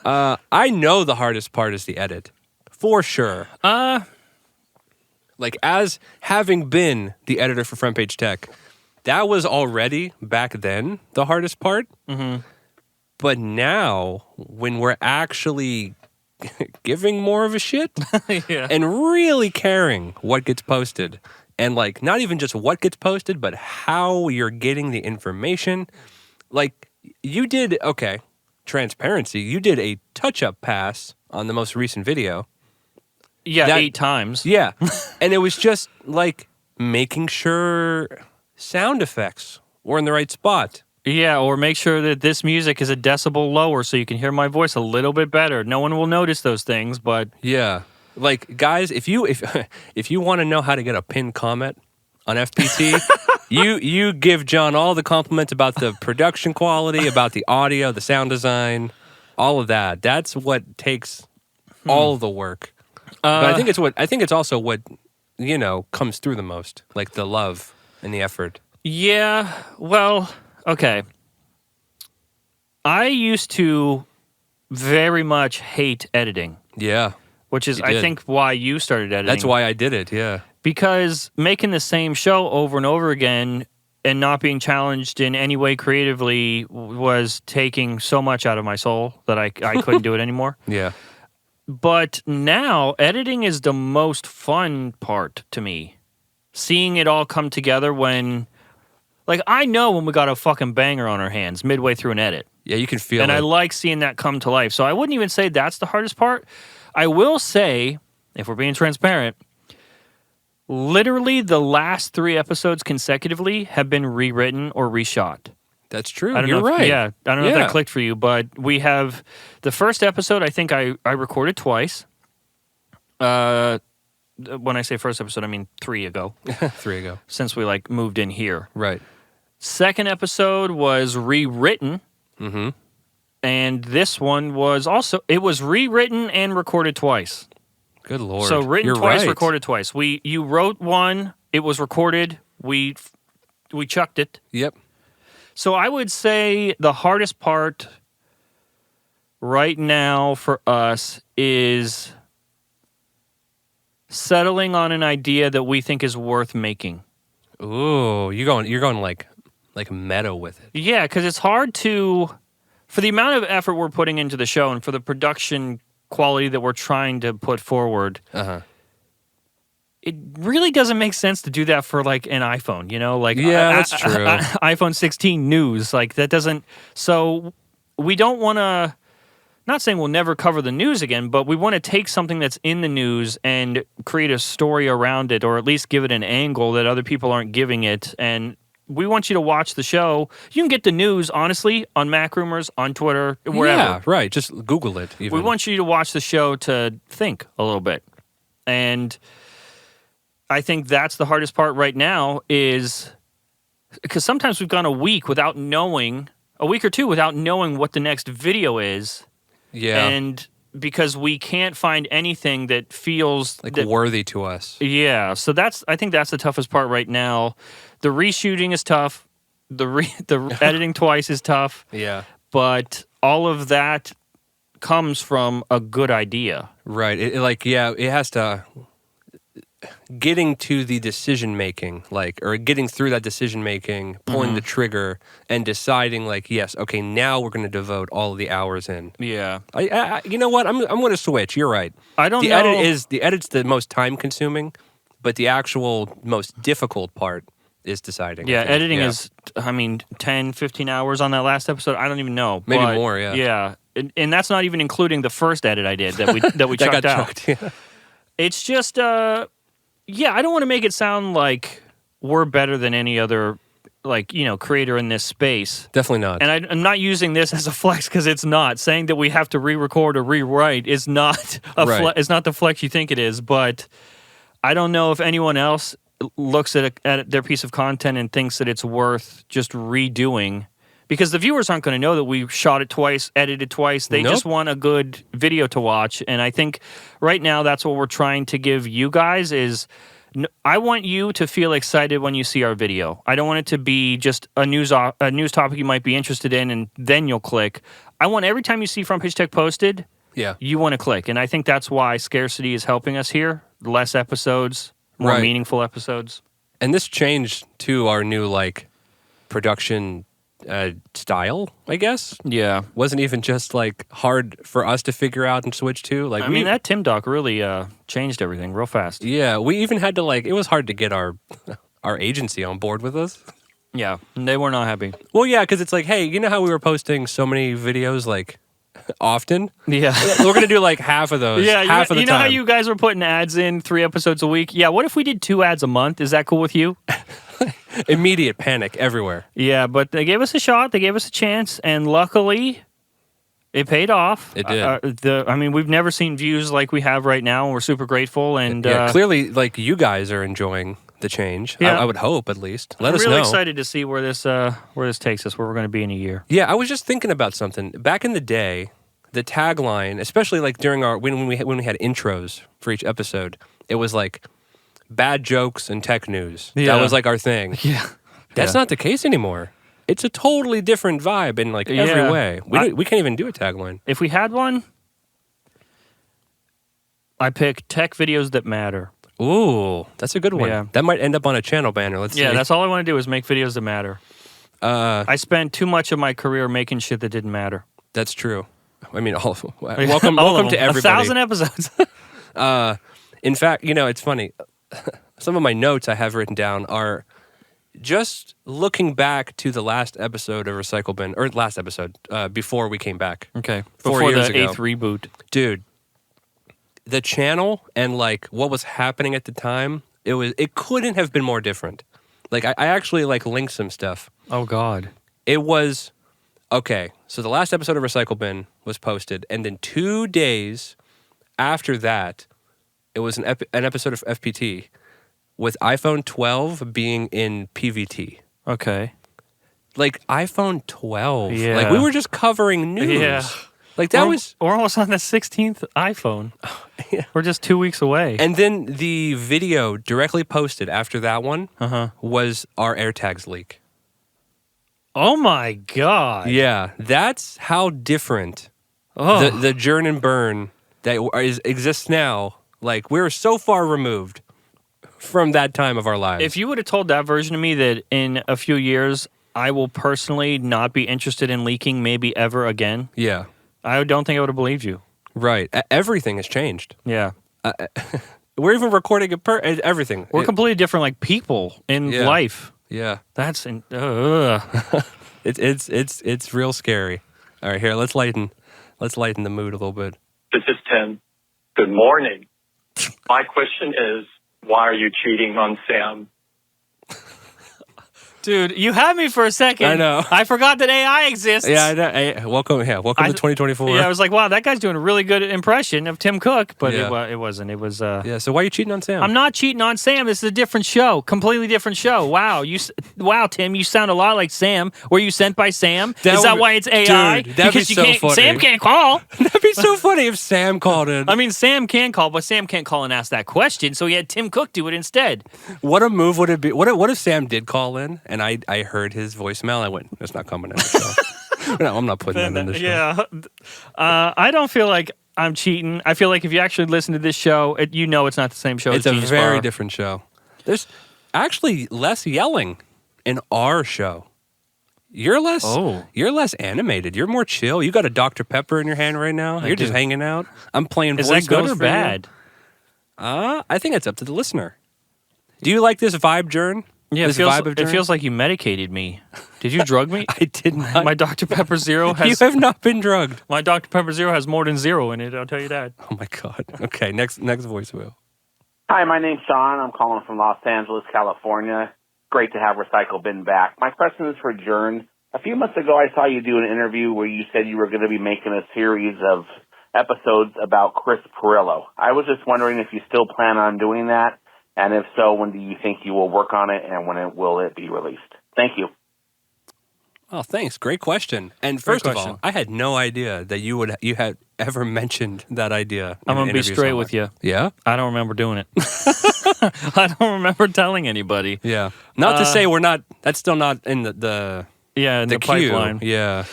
I know the hardest part is the edit, for sure. Like, as having been the editor for Front Page Tech, that was already back then the hardest part. Mm-hmm. But now, when we're actually giving more of a shit and really caring what gets posted, and like not even just what gets posted, but how you're getting the information, like you did, transparency, you did a touch-up pass on the most recent video. Yeah, 8 times. Yeah, and it was just like making sure sound effects were in the right spot. Yeah, or make sure that this music is a decibel lower so you can hear my voice a little bit better. No one will notice those things, but yeah, like guys, if you want to know how to get a pinned comment on FPT, you give John all the compliments about the production quality, about the audio, the sound design, all of that. That's what takes all the work. But I think it's also what comes through the most, like the love and the effort. Yeah, well. Okay. I used to very much hate editing. Yeah. Which is, I think, why you started editing. That's why I did it, yeah. Because making the same show over and over again and not being challenged in any way creatively was taking so much out of my soul that I couldn't do it anymore. Yeah. But now, editing is the most fun part to me. Seeing it all come together when... Like, I know when we got a fucking banger on our hands midway through an edit. Yeah, you can feel it. And I like seeing that come to life. So I wouldn't even say that's the hardest part. I will say, if we're being transparent, literally the last 3 episodes consecutively have been rewritten or reshot. That's true. You're right. Yeah, I don't know if that clicked for you, but we have the first episode, I think I recorded twice. When I say first episode, I mean 3 ago. 3 ago. Since we, moved in here. Right. Second episode was rewritten. Mm-hmm. And this one was also, it was rewritten and recorded twice. Good Lord. So written twice, recorded twice. You wrote one, it was recorded, we chucked it. Yep. So I would say the hardest part right now for us is settling on an idea that we think is worth making. Ooh, you're going like meta with it. Yeah, because it's hard to, for the amount of effort we're putting into the show and for the production quality that we're trying to put forward, it really doesn't make sense to do that for an iPhone, that's true. iPhone 16 news, that doesn't, so we don't want to, not saying we'll never cover the news again, but we want to take something that's in the news and create a story around it, or at least give it an angle that other people aren't giving it. And we want you to watch the show. You can get the news, honestly, on Mac Rumors, on Twitter, wherever. Yeah, right. Just Google it. Even. We want you to watch the show to think a little bit. And I think that's the hardest part right now is because sometimes we've gone a week or two without knowing what the next video is. Yeah. And because we can't find anything that feels worthy to us. Yeah. So I think that's the toughest part right now. The reshooting is tough. The editing twice is tough. Yeah. But all of that comes from a good idea. Right. It has to getting to the decision making, or getting through that decision making, pulling the trigger, and deciding, yes, okay, now we're going to devote all of the hours in. Yeah. You know what? I'm going to switch. You're right. I don't know. The edit's the most time consuming, but the actual most difficult part is deciding. Yeah, editing is, 10, 15 hours on that last episode. I don't even know. Maybe more, yeah. Yeah, and that's not even including the first edit I did that we that chucked got out. chucked, yeah. It's just, I don't want to make it sound like we're better than any other, creator in this space. Definitely not. And I'm not using this as a flex because it's not. Saying that we have to re-record or rewrite is not it's not the flex you think it is. But I don't know if anyone else looks at their piece of content and thinks that it's worth just redoing, because the viewers aren't going to know that we shot it twice, edited twice. They just want a good video to watch. And I think right now that's what we're trying to give you guys is, I want you to feel excited when you see our video. I don't want it to be just a news topic you might be interested in and then you'll click. I want every time you see Front Page Tech posted, you want to click. And I think that's why scarcity is helping us here. Less episodes, more meaningful episodes. And this changed to our new production style, I guess. Yeah. Wasn't even just hard for us to figure out and switch to. That Tim Doc really changed everything real fast. Yeah, we even had to it was hard to get our agency on board with us. Yeah, they were not happy. Well, yeah, because it's hey, you know how we were posting so many videos often? Yeah. We're going to do half of those. Yeah, half of the time. You know how you guys were putting ads in 3 episodes a week? Yeah, what if we did 2 ads a month? Is that cool with you? Immediate panic everywhere. Yeah, but they gave us a shot. They gave us a chance. And luckily, it paid off. It did. We've never seen views like we have right now. And we're super grateful. And clearly, you guys are enjoying the change. Yeah. I would hope, at least. Let us know. I'm really excited to see where this takes us, where we're going to be in a year. Yeah, I was just thinking about something. Back in the day, the tagline, especially during when we had intros for each episode, it was bad jokes and tech news. Yeah. That was our thing. Yeah. That's not the case anymore. It's a totally different vibe in every way. We can't even do a tagline. If we had one, I pick tech videos that matter. Ooh, that's a good one. Yeah. That might end up on a channel banner. Let's see. Yeah, that's all I want to do is make videos that matter. I spent too much of my career making shit that didn't matter. That's true. Welcome to everybody. 1,000 episodes. In fact, it's funny. Some of my notes I have written down are just looking back to the last episode of Recycle Bin, or last episode, before we came back. Okay. 4 years ago. Before the 8th reboot. Dude, the channel and what was happening at the time, it couldn't have been more different. I actually linked some stuff. Oh God. It was, okay, so the last episode of Recycle Bin was posted, and then 2 days after that, it was an episode of FPT with iPhone 12 being in PVT. Okay. iPhone 12. Yeah. We were just covering news. Yeah. We're almost on the 16th iPhone. Yeah. We're just 2 weeks away. And then the video directly posted after that one was our AirTags leak. Oh my God. Yeah, that's how different the churn and burn that exists now. We're so far removed from that time of our lives. If you would have told that version of me that in a few years I will personally not be interested in leaking maybe ever again, I don't think I would have believed you. Right. Everything has changed. Yeah. We're even recording everything. We're completely different people in life. Yeah. That's it's real scary. All right, here, let's lighten the mood a little bit. This is Tim. Good morning. My question is, why are you cheating on Sam? Dude, you had me for a second. I know. I forgot that AI exists. Yeah, I know. Welcome to 2024. Yeah, I was like, wow, that guy's doing a really good impression of Tim Cook, but it wasn't. It was. Yeah. So why are you cheating on Sam? I'm not cheating on Sam. This is a different show, completely different show. Wow, Tim, you sound a lot like Sam. Were you sent by Sam? Is that why it's AI? Dude, that'd because be so funny. Sam can't call. That'd be so funny if Sam called in. I mean, Sam can call, but Sam can't call and ask that question, so he had Tim Cook do it instead. What a move would it be? What if Sam did call in and I heard his voicemail? I went, it's not coming in the show. No, I'm not putting that in the show. Yeah. I don't feel like I'm cheating. I feel like if you actually listen to this show, it's not the same show as Genius It's a very Bar. different show. There's actually less yelling in our show. You're less animated. You're more chill. You got a Dr. Pepper in your hand right now. You're just hanging out. I'm playing voice. Is that good or bad? I think it's up to the listener. Do you like this vibe, Jern? Yeah, this vibe of it journey? feels like you medicated me. Did you drug me? I did not. My Dr. Pepper Zero has... You have not been drugged. My Dr. Pepper Zero has more than 0 in it, I'll tell you that. Oh, my God. Okay, next voicemail. Hi, my name's Sean. I'm calling from Los Angeles, California. Great to have Recycle Bin back. My question is for Jern. A few months ago, I saw you do an interview where you said you were going to be making a series of episodes about Chris Perillo. I was just wondering if you still plan on doing that, and if so, when do you think you will work on it, and when will it be released? Thank you. Oh, thanks. Great question. And first of all, I had no idea that you had ever mentioned that idea. I'm going to be straight with you. Yeah? I don't remember doing it. I don't remember telling anybody. Yeah. Not to say we're not, that's still not in the queue. Pipeline. Yeah.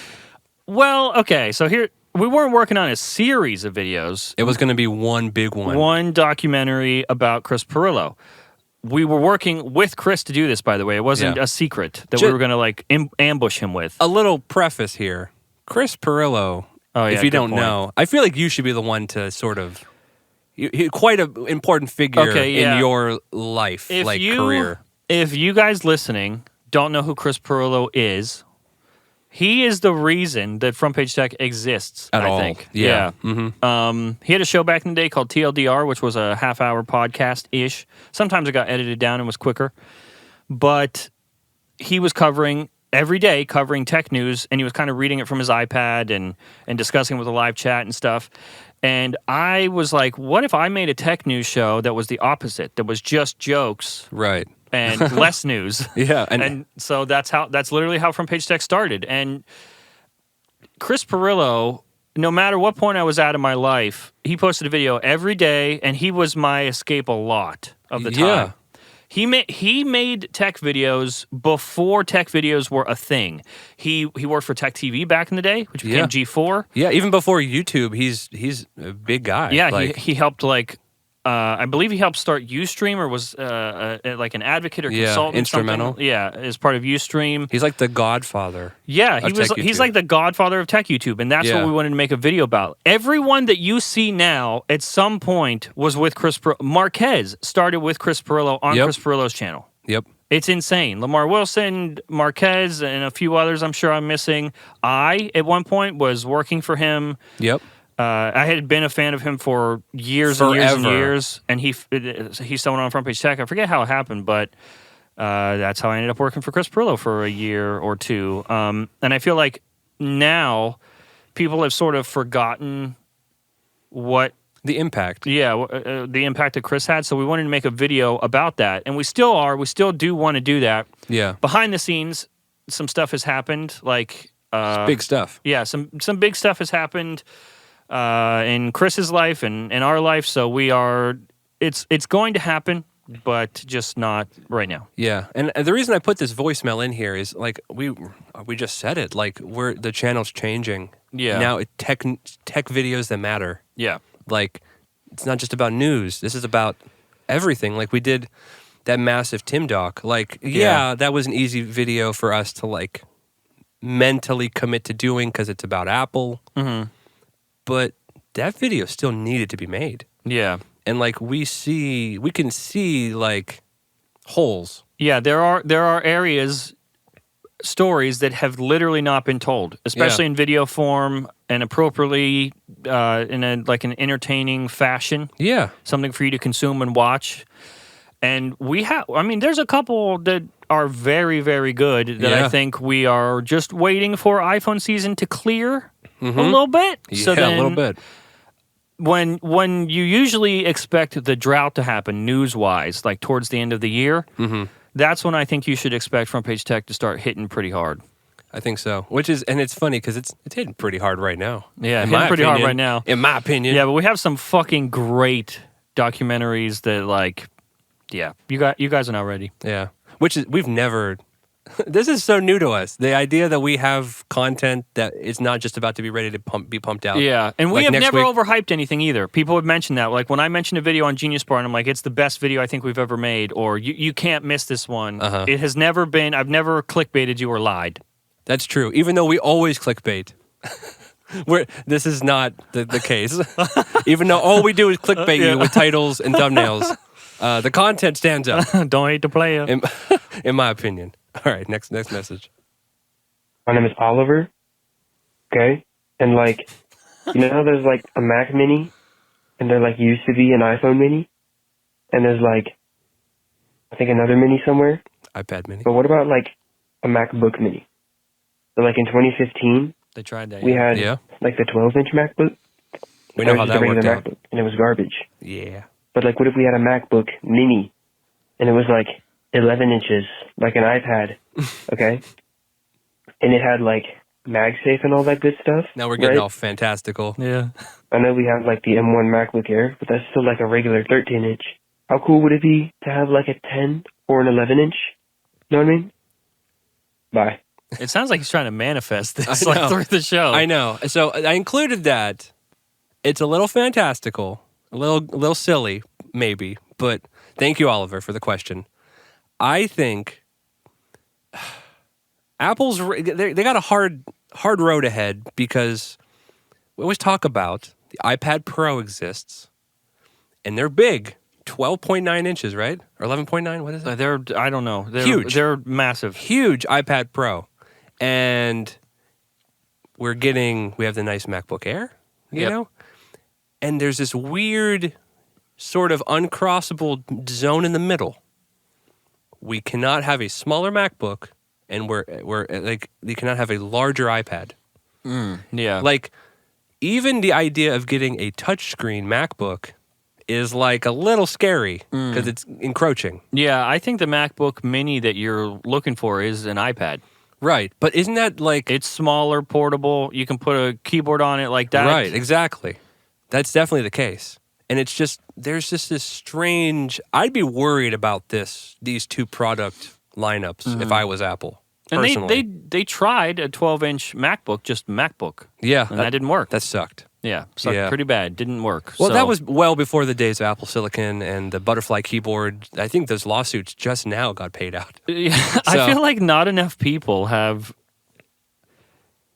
Well, okay, so here, we weren't working on a series of videos. It was going to be one big one. One documentary about Chris Perillo. We were working with Chris to do this, by the way. It wasn't a secret that we were going to like ambush him with. A little preface here. Chris Perillo, if you don't know, I feel like you should be the one to sort of, quite an important figure in your life, career. If you guys listening don't know who Chris Perillo is, he is the reason that Front Page Tech exists, I think. Yeah. Mm-hmm. He had a show back in the day called TLDR, which was a half-hour podcast-ish. Sometimes it got edited down and was quicker. But he was every day covering tech news, and he was kind of reading it from his iPad and discussing it with a live chat and stuff. And I was like, what if I made a tech news show that was the opposite, that was just jokes? Right. And less news. Yeah. And so that's literally how Front Page Tech started. And Chris Perillo, no matter what point I was at in my life, he posted a video every day, and he was my escape a lot of the time. Yeah. He made tech videos before tech videos were a thing. He worked for Tech TV back in the day, which became G4. Yeah, even before YouTube, he's a big guy. Yeah, he helped I believe he helped start Ustream, or was like an advocate or consultant. Instrumental. As part of Ustream. He's like the godfather. Yeah, he's like the godfather of tech YouTube, and that's what we wanted to make a video about. Everyone that you see now at some point was with Chris Perillo. Marquez started with Chris Perillo on Chris Perillo's channel. Yep. It's insane. Lamar Wilson, Marquez, and a few others I'm sure I'm missing. I, at one point, was working for him. Yep. I had been a fan of him for years and years and years, and he's someone on Front Page Tech. I forget how it happened, but that's how I ended up working for Chris Perillo for a year or two. And I feel like now people have sort of forgotten what the impact. Yeah, the impact that Chris had. So we wanted to make a video about that, and we still are. We still do want to do that. Yeah. Behind the scenes, some stuff has happened, like big stuff. Yeah, some big stuff has happened. In Chris's life and in our life, so we are. It's going to happen, but just not right now. Yeah, and the reason I put this voicemail in here is like we just said it. Like the channel's changing. Yeah. Now tech videos that matter. Yeah. Like it's not just about news. This is about everything. Like we did that massive Tim doc. Like that was an easy video for us to like mentally commit to doing because it's about Apple. Mm-hmm. But that video still needed to be made. Yeah. And like we can see like holes. Yeah, there are areas, stories that have literally not been told, especially in video form and appropriately in an entertaining fashion. Yeah. Something for you to consume and watch. And there's a couple that are very, very good that I think we are just waiting for iPhone season to clear. Mm-hmm. A little bit. Yeah, so then, a little bit. When you usually expect the drought to happen news-wise, like towards the end of the year, that's when I think you should expect Front Page Tech to start hitting pretty hard. I think so. And it's funny because it's hitting pretty hard right now. Yeah, hitting pretty hard right now. In my opinion. Yeah, but we have some fucking great documentaries that you guys are not ready. Yeah. We've never... This is so new to us. The idea that we have content that is not just about to be ready to be pumped out. Yeah, and we have never overhyped anything either. People have mentioned that. Like when I mentioned a video on Genius Bar, and I'm like, it's the best video I think we've ever made, or you can't miss this one. It has never been, I've never clickbaited you or lied. That's true, even though we always clickbait. This is not the case. Even though all we do is clickbait you with titles and thumbnails. The content stands up. Don't hate the player. in my opinion. All right, next message. My name is Oliver. Okay, and like, you know how there's like a Mac Mini, and there like used to be an iPhone Mini, and there's like, I think another Mini somewhere. iPad Mini. But what about like a MacBook Mini? So like in 2015, they tried that. We had like the 12-inch MacBook. We know how that worked out. MacBook, and it was garbage. Yeah. But like, what if we had a MacBook Mini, and it was like 11 inches, like an iPad, okay? And it had like MagSafe and all that good stuff. Now we're getting all fantastical. Yeah. I know we have like the M1 MacBook Air, but that's still like a regular 13-inch. How cool would it be to have like a 10 or an 11-inch? You know what I mean? Bye. It sounds like he's trying to manifest this like through the show. I know. So I included that. It's a little fantastical, a little silly, maybe. But thank you, Oliver, for the question. I think Apple's they got a hard road ahead because we always talk about the iPad Pro exists, and they're big. 12.9 inches, right? Or 11.9? What is it? I don't know. They're huge. They're massive. Huge iPad Pro. And we have the nice MacBook Air, you know? And there's this weird sort of uncrossable zone in the middle. We cannot have a smaller MacBook, and we're like, you cannot have a larger iPad. Yeah. Like, even the idea of getting a touchscreen MacBook is like a little scary because it's encroaching. Yeah, I think the MacBook Mini that you're looking for is an iPad. Right, but isn't that like... It's smaller, portable, you can put a keyboard on it like that. Right, exactly. That's definitely the case. And it's just, there's just this strange... I'd be worried about these two product lineups if I was Apple, personally. And they tried a 12-inch MacBook, just MacBook. Yeah. And that didn't work. That sucked. Yeah, sucked pretty bad. Didn't work. Well, that was well before the days of Apple Silicon and the butterfly keyboard. I think those lawsuits just now got paid out. Yeah, I feel like not enough people have...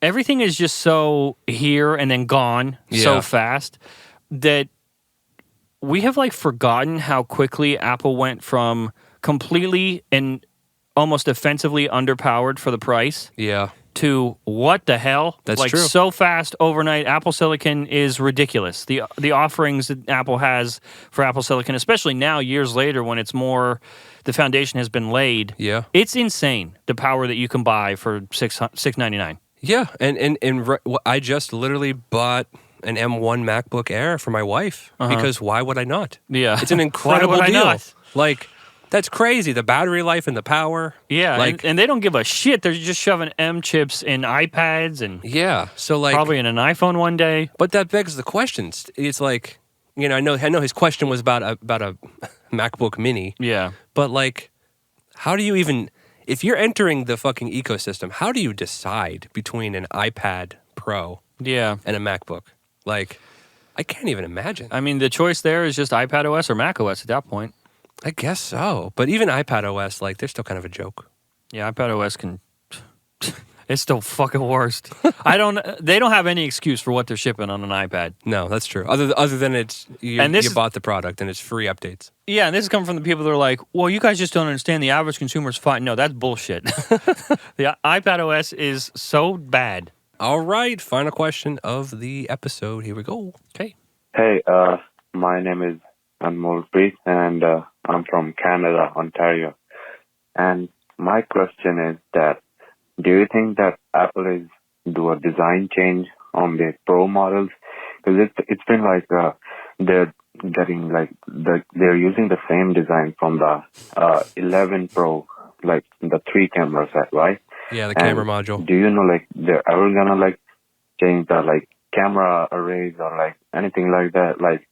Everything is just so here and then gone so fast that we have like forgotten how quickly Apple went from completely and almost offensively underpowered for the price. Yeah. To what the hell? That's like true. So fast overnight. Apple Silicon is ridiculous. The offerings that Apple has for Apple Silicon, especially now years later when it's more the foundation has been laid. Yeah. It's insane the power that you can buy for $699. Yeah, and I just literally bought an M1 MacBook Air for my wife because why would I not? Yeah. It's an incredible Why would deal. I not? Like, that's crazy. The battery life and the power. Yeah, like, and they don't give a shit. They're just shoving M chips in iPads and so like probably in an iPhone one day. But that begs the questions. It's like, you know, I know his question was about a MacBook Mini. Yeah, but like, how do you even, if you're entering the fucking ecosystem, how do you decide between an iPad Pro and a MacBook? Like, I can't even imagine. I mean, the choice there is just iPad OS or Mac OS at that point. I guess so. But even iPad OS, like, they're still kind of a joke. Yeah, iPad OS can... It's still fucking worst. They don't have any excuse for what they're shipping on an iPad. No, that's true. Other than it's... You bought the product and it's free updates. Yeah, and this is coming from the people that are like, well, you guys just don't understand the average consumer's fine. No, that's bullshit. The iPad OS is so bad. All right, final question of the episode. Here we go. Okay. Hey, my name is Anmolpreet, and I'm from Canada, Ontario. And my question is that, do you think that Apple is do a design change on the Pro models? Because it's been like they're getting like they're using the same design from the 11 Pro, like the 3 camera set, right? Yeah, the camera module. Do you know like they're ever gonna like change the like camera arrays or like anything like that? Like,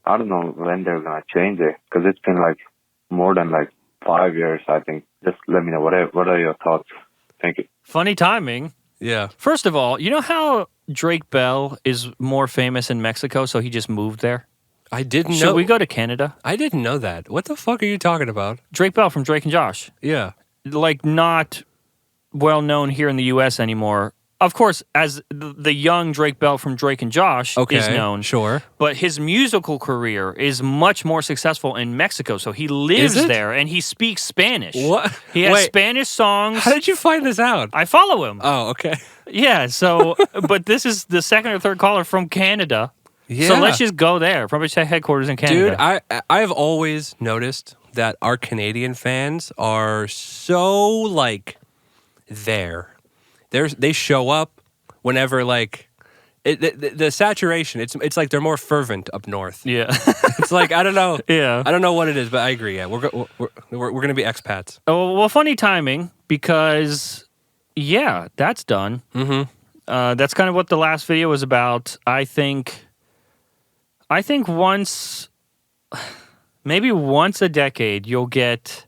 I don't know when they're gonna change it, because it's been like more than like 5 years, I think. Just let me know what are your thoughts. Thank you. Funny timing. Yeah. First of all, you know how Drake Bell is more famous in Mexico, so he just moved there? I didn't know. Should we go to Canada? I didn't know that. What the fuck are you talking about? Drake Bell from Drake and Josh. Yeah. Like, not well known here in the U.S. anymore. of course, as the young Drake Bell from Drake and Josh is known. Sure. But his musical career is much more successful in Mexico. So he lives there and he speaks Spanish. What? He has Spanish songs. How did you find this out? I follow him. Oh, okay. Yeah, so, but this is the second or third caller from Canada. Yeah. So let's just go there. Probably headquarters in Canada. Dude, I've always noticed that our Canadian fans are so, like, there. They show up whenever, like, the saturation, it's like they're more fervent up north. Yeah. It's like, I don't know. Yeah. I don't know what it is, but I agree. Yeah, we're going to be expats. Oh, well, funny timing because, yeah, that's done. Mm-hmm. That's kind of what the last video was about. I think maybe once a decade, you'll get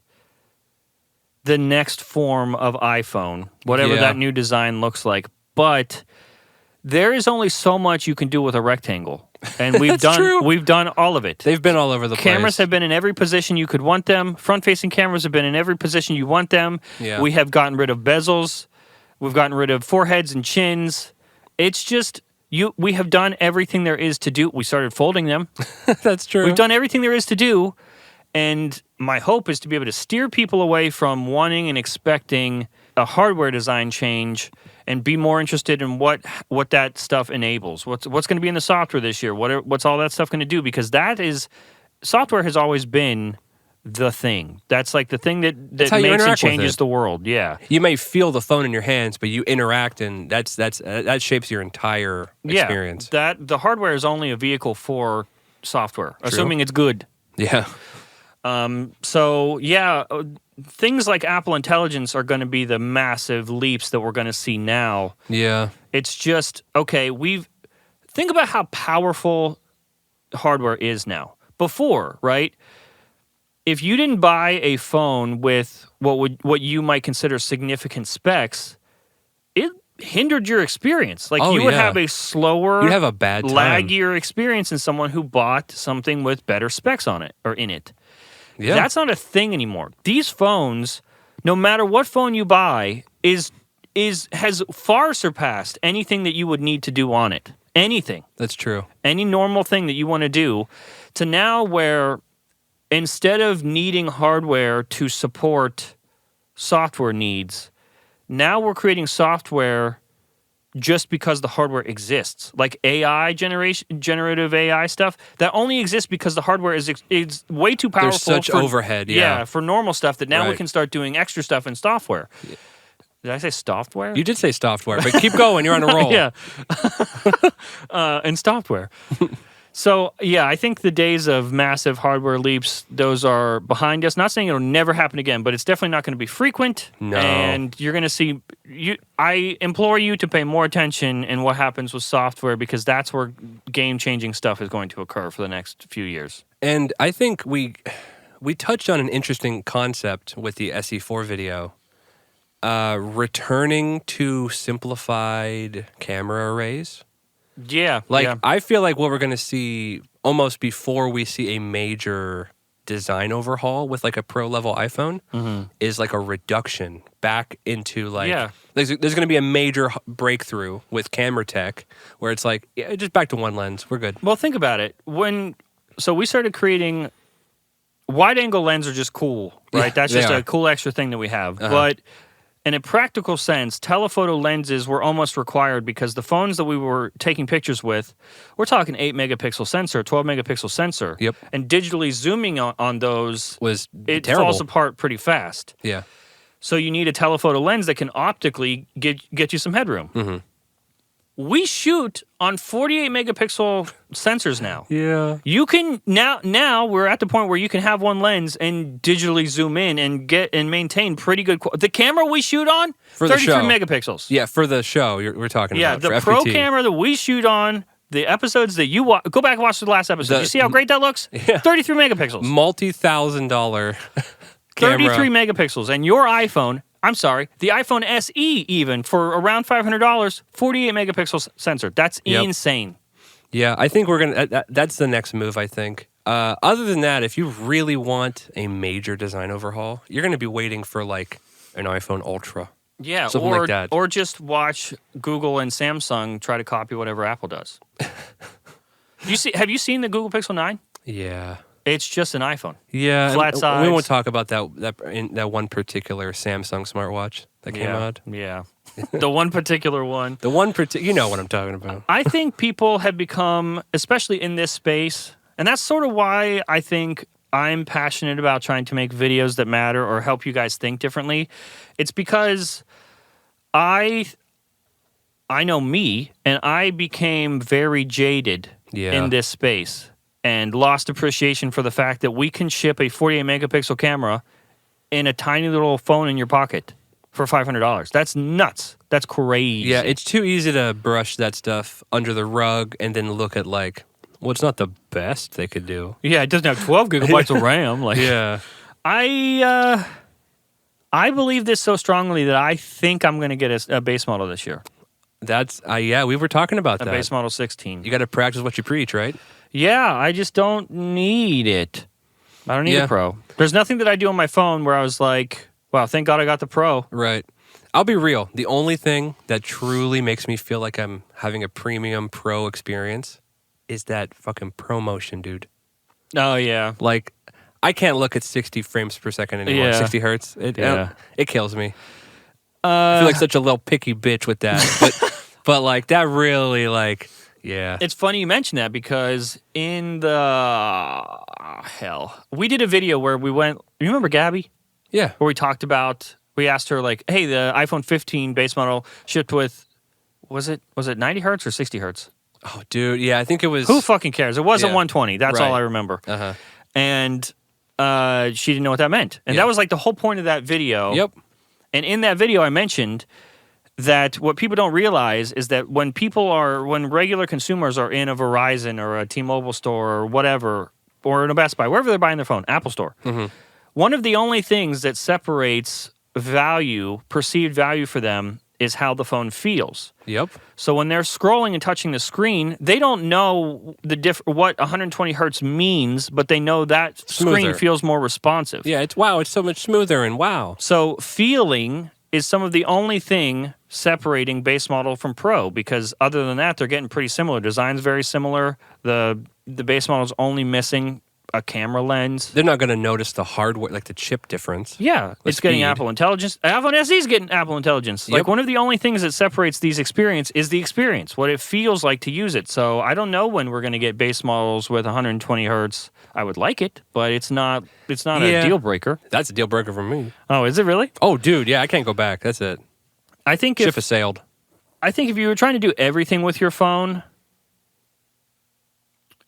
the next form of iPhone, whatever that new design looks like. But there is only so much you can do with a rectangle. And we've done all of it. They've been all over the place. Cameras have been in every position you could want them. Front-facing cameras have been in every position you want them. Yeah. We have gotten rid of bezels. We've gotten rid of foreheads and chins. It's just we have done everything there is to do. We started folding them. That's true. We've done everything there is to do. And my hope is to be able to steer people away from wanting and expecting a hardware design change and be more interested in what that stuff enables. What's going to be in the software this year? What's all that stuff going to do? Because software has always been the thing. That's like the thing that makes and changes the world. Yeah. You may feel the phone in your hands, but you interact, and that shapes your entire experience. Yeah. The hardware is only a vehicle for software, assuming it's good. Yeah. So yeah, things like Apple Intelligence are going to be the massive leaps that we're going to see now. Yeah. It's just, okay, think about how powerful hardware is now. Before, right? If you didn't buy a phone with what you might consider significant specs, it hindered your experience. Like you would have a slower, you'd have a bad time. laggier experience than someone who bought something with better specs on it or in it. Yeah. That's not a thing anymore. These phones, no matter what phone you buy, has far surpassed anything that you would need to do on it. Anything. That's true. Any normal thing that you want to do, to now where instead of needing hardware to support software needs, now we're creating software just because the hardware exists. Like AI generative AI stuff, that only exists because the hardware is way too powerful. There's such overhead, Yeah, for normal stuff that now we can start doing extra stuff in software. Yeah. Did I say software? You did say software, but keep going. You're on a roll. Yeah. And software. So, yeah, I think the days of massive hardware leaps, those are behind us. Not saying it'll never happen again, but it's definitely not going to be frequent. No. And you're going to see... I implore you to pay more attention in what happens with software, because that's where game-changing stuff is going to occur for the next few years. And I think we touched on an interesting concept with the SE4 video. Returning to simplified camera arrays. Yeah. I feel like what we're going to see almost before we see a major design overhaul with like a pro level iPhone is like a reduction back into there's going to be a major breakthrough with camera tech where it's like, just back to one lens. We're good. Well, think about it. So we started creating wide angle lenses are just cool, right? Yeah, That's just a cool extra thing that we have. But in a practical sense, telephoto lenses were almost required because the phones that we were taking pictures with, we're talking 8 megapixel sensor, 12 megapixel sensor. Yep. And digitally zooming on those, it terrible. Falls apart pretty fast. Yeah. So you need a telephoto lens that can optically get you some headroom. Mm-hmm. We shoot on 48 megapixel sensors now. Yeah. You can now we're at the point where you can have one lens and digitally zoom in and maintain pretty good quality. The camera we shoot on, for 33 the show. megapixels. Yeah, for the show we're talking about. Yeah, the for pro FPT. camera that we shoot on, the episodes that you watch, go back and watch the last episode. You see how great that looks? Yeah. 33 megapixels. Multi-$1,000 camera. 33 megapixels. And your iPhone, I'm sorry, the iPhone SE even, for around $500, 48 megapixel sensor. That's insane. Yeah, I think we're going to... That's the next move, I think. Other than that, if you really want a major design overhaul, you're going to be waiting for, like, an iPhone Ultra. Yeah, something like that. Or just watch Google and Samsung try to copy whatever Apple does. Have you seen the Google Pixel 9? Yeah. It's just an iPhone. Yeah. Flat size. We won't talk about that one particular Samsung smartwatch that came out. Yeah. The one particular one. You know what I'm talking about. I think people have become, especially in this space, and that's sort of why I think I'm passionate about trying to make videos that matter or help you guys think differently. It's because I know me, and I became very jaded in this space and lost appreciation for the fact that we can ship a 48 megapixel camera in a tiny little phone in your pocket for $500. That's nuts. That's crazy. Yeah, it's too easy to brush that stuff under the rug and then look at well, it's not the best they could do. Yeah, it doesn't have 12 gigabytes of RAM. Yeah. I believe this so strongly that I think I'm going to get a base model this year. We were talking about that. A base model 16. You got to practice what you preach, right? Yeah, I just don't need it. I don't need a Pro. There's nothing that I do on my phone where I was like, wow, thank God I got the Pro. Right. I'll be real. The only thing that truly makes me feel like I'm having a premium Pro experience is that fucking ProMotion, dude. Oh, yeah. I can't look at 60 frames per second anymore. Yeah. 60 hertz. It kills me. I feel like such a little picky bitch with that. But that really, yeah. It's funny you mention that because in the... we did a video where we went... You remember Gabby? Yeah. Where we talked about... We asked her, hey, the iPhone 15 base model shipped with... Was it 90 hertz or 60 hertz? Oh, dude. Yeah, I think it was... Who fucking cares? It wasn't 120. That's all I remember. Uh-huh. And she didn't know what that meant. And that was the whole point of that video. Yep. And in that video, I mentioned that what people don't realize is that when regular consumers are in a Verizon or a T-Mobile store or whatever, or in a Best Buy, wherever they're buying their phone, Apple Store, one of the only things that separates perceived value for them is how the phone feels. Yep. So when they're scrolling and touching the screen, they don't know what 120 hertz means, but they know that screen feels more responsive. Yeah, it's so much smoother and wow. So feeling is some of the only thing separating base model from Pro, because other than that, they're getting pretty similar. Design's very similar. The base model is only missing a camera lens. They're not going to notice the hardware, the chip difference. Yeah, it's getting Apple Intelligence. iPhone SE is getting Apple Intelligence. Yep. One of the only things that separates these experience is the experience, what it feels like to use it. So I don't know when we're going to get base models with 120 hertz. I would like it, but it's not a deal breaker. That's a deal breaker for me. Oh, is it really? Oh, dude, yeah, I can't go back. That's it. I think Ship has sailed. I think if you were trying to do everything with your phone,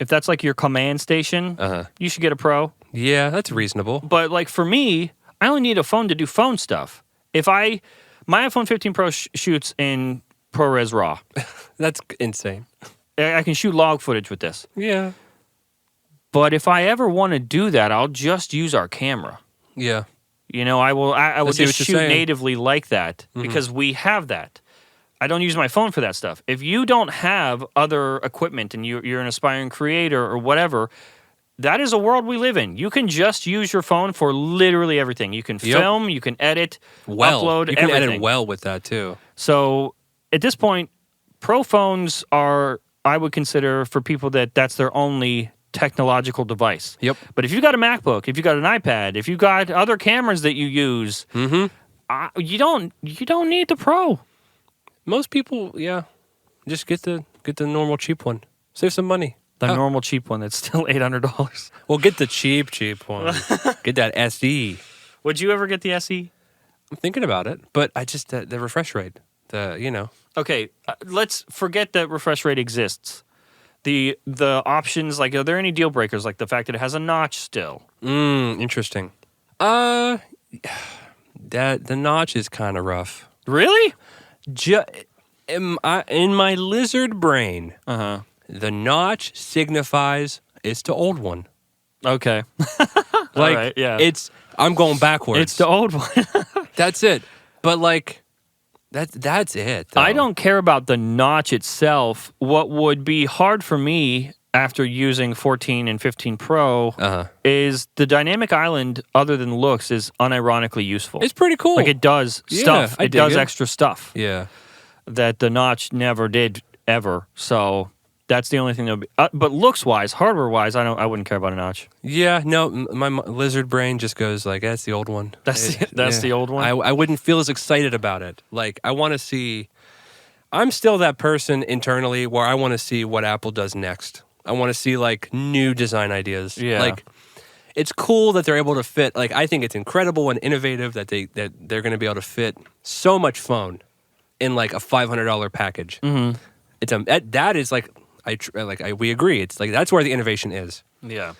if that's your command station, you should get a Pro. Yeah, that's reasonable. But for me, I only need a phone to do phone stuff. My iPhone 15 Pro shoots in ProRes RAW. That's insane. I can shoot log footage with this. Yeah. But if I ever want to do that, I'll just use our camera. Yeah. I will just shoot natively like that because we have that. I don't use my phone for that stuff. If you don't have other equipment and you're an aspiring creator or whatever, that is a world we live in. You can just use your phone for literally everything. You can film, you can edit, upload, you can everything. edit well with that too. So at this point, Pro phones are, I would consider, for people that's their only technological device. Yep. But if you got a MacBook, if you got an iPad, if you got other cameras that you use, you don't need the Pro. Most people, just get the normal cheap one. Save some money. The normal cheap one that's still $800. Well, get the cheap one. Get that SE. Would you ever get the SE? I'm thinking about it, but I just the refresh rate. Okay, let's forget that refresh rate exists. The options, are there any deal breakers, like the fact that it has a notch still? Interesting. The notch is kind of rough. Really? In my lizard brain, the notch signifies it's the old one. Okay. All right, yeah. I'm going backwards. It's the old one. That's it. But that's it. Though. I don't care about the notch itself. What would be hard for me after using 14 and 15 Pro is the dynamic island, other than looks, is unironically useful. It's pretty cool. Like it does stuff. It does extra stuff. Yeah. That the Notch never did ever. So that's the only thing that would be. But looks-wise, hardware-wise, I wouldn't care about a Notch. Yeah, no, my lizard brain just goes like, that's the old one. That's the old one? I wouldn't feel as excited about it. Like, I want to see... I'm still that person internally where I want to see what Apple does next. I want to see, like, new design ideas. Yeah. Like, it's cool that they're able to fit... Like, I think it's incredible and innovative that they're going to be able to fit so much phone in, like, a $500 package. Mm-hmm. It's that is, like... we agree. It's like that's where the innovation is. Yeah,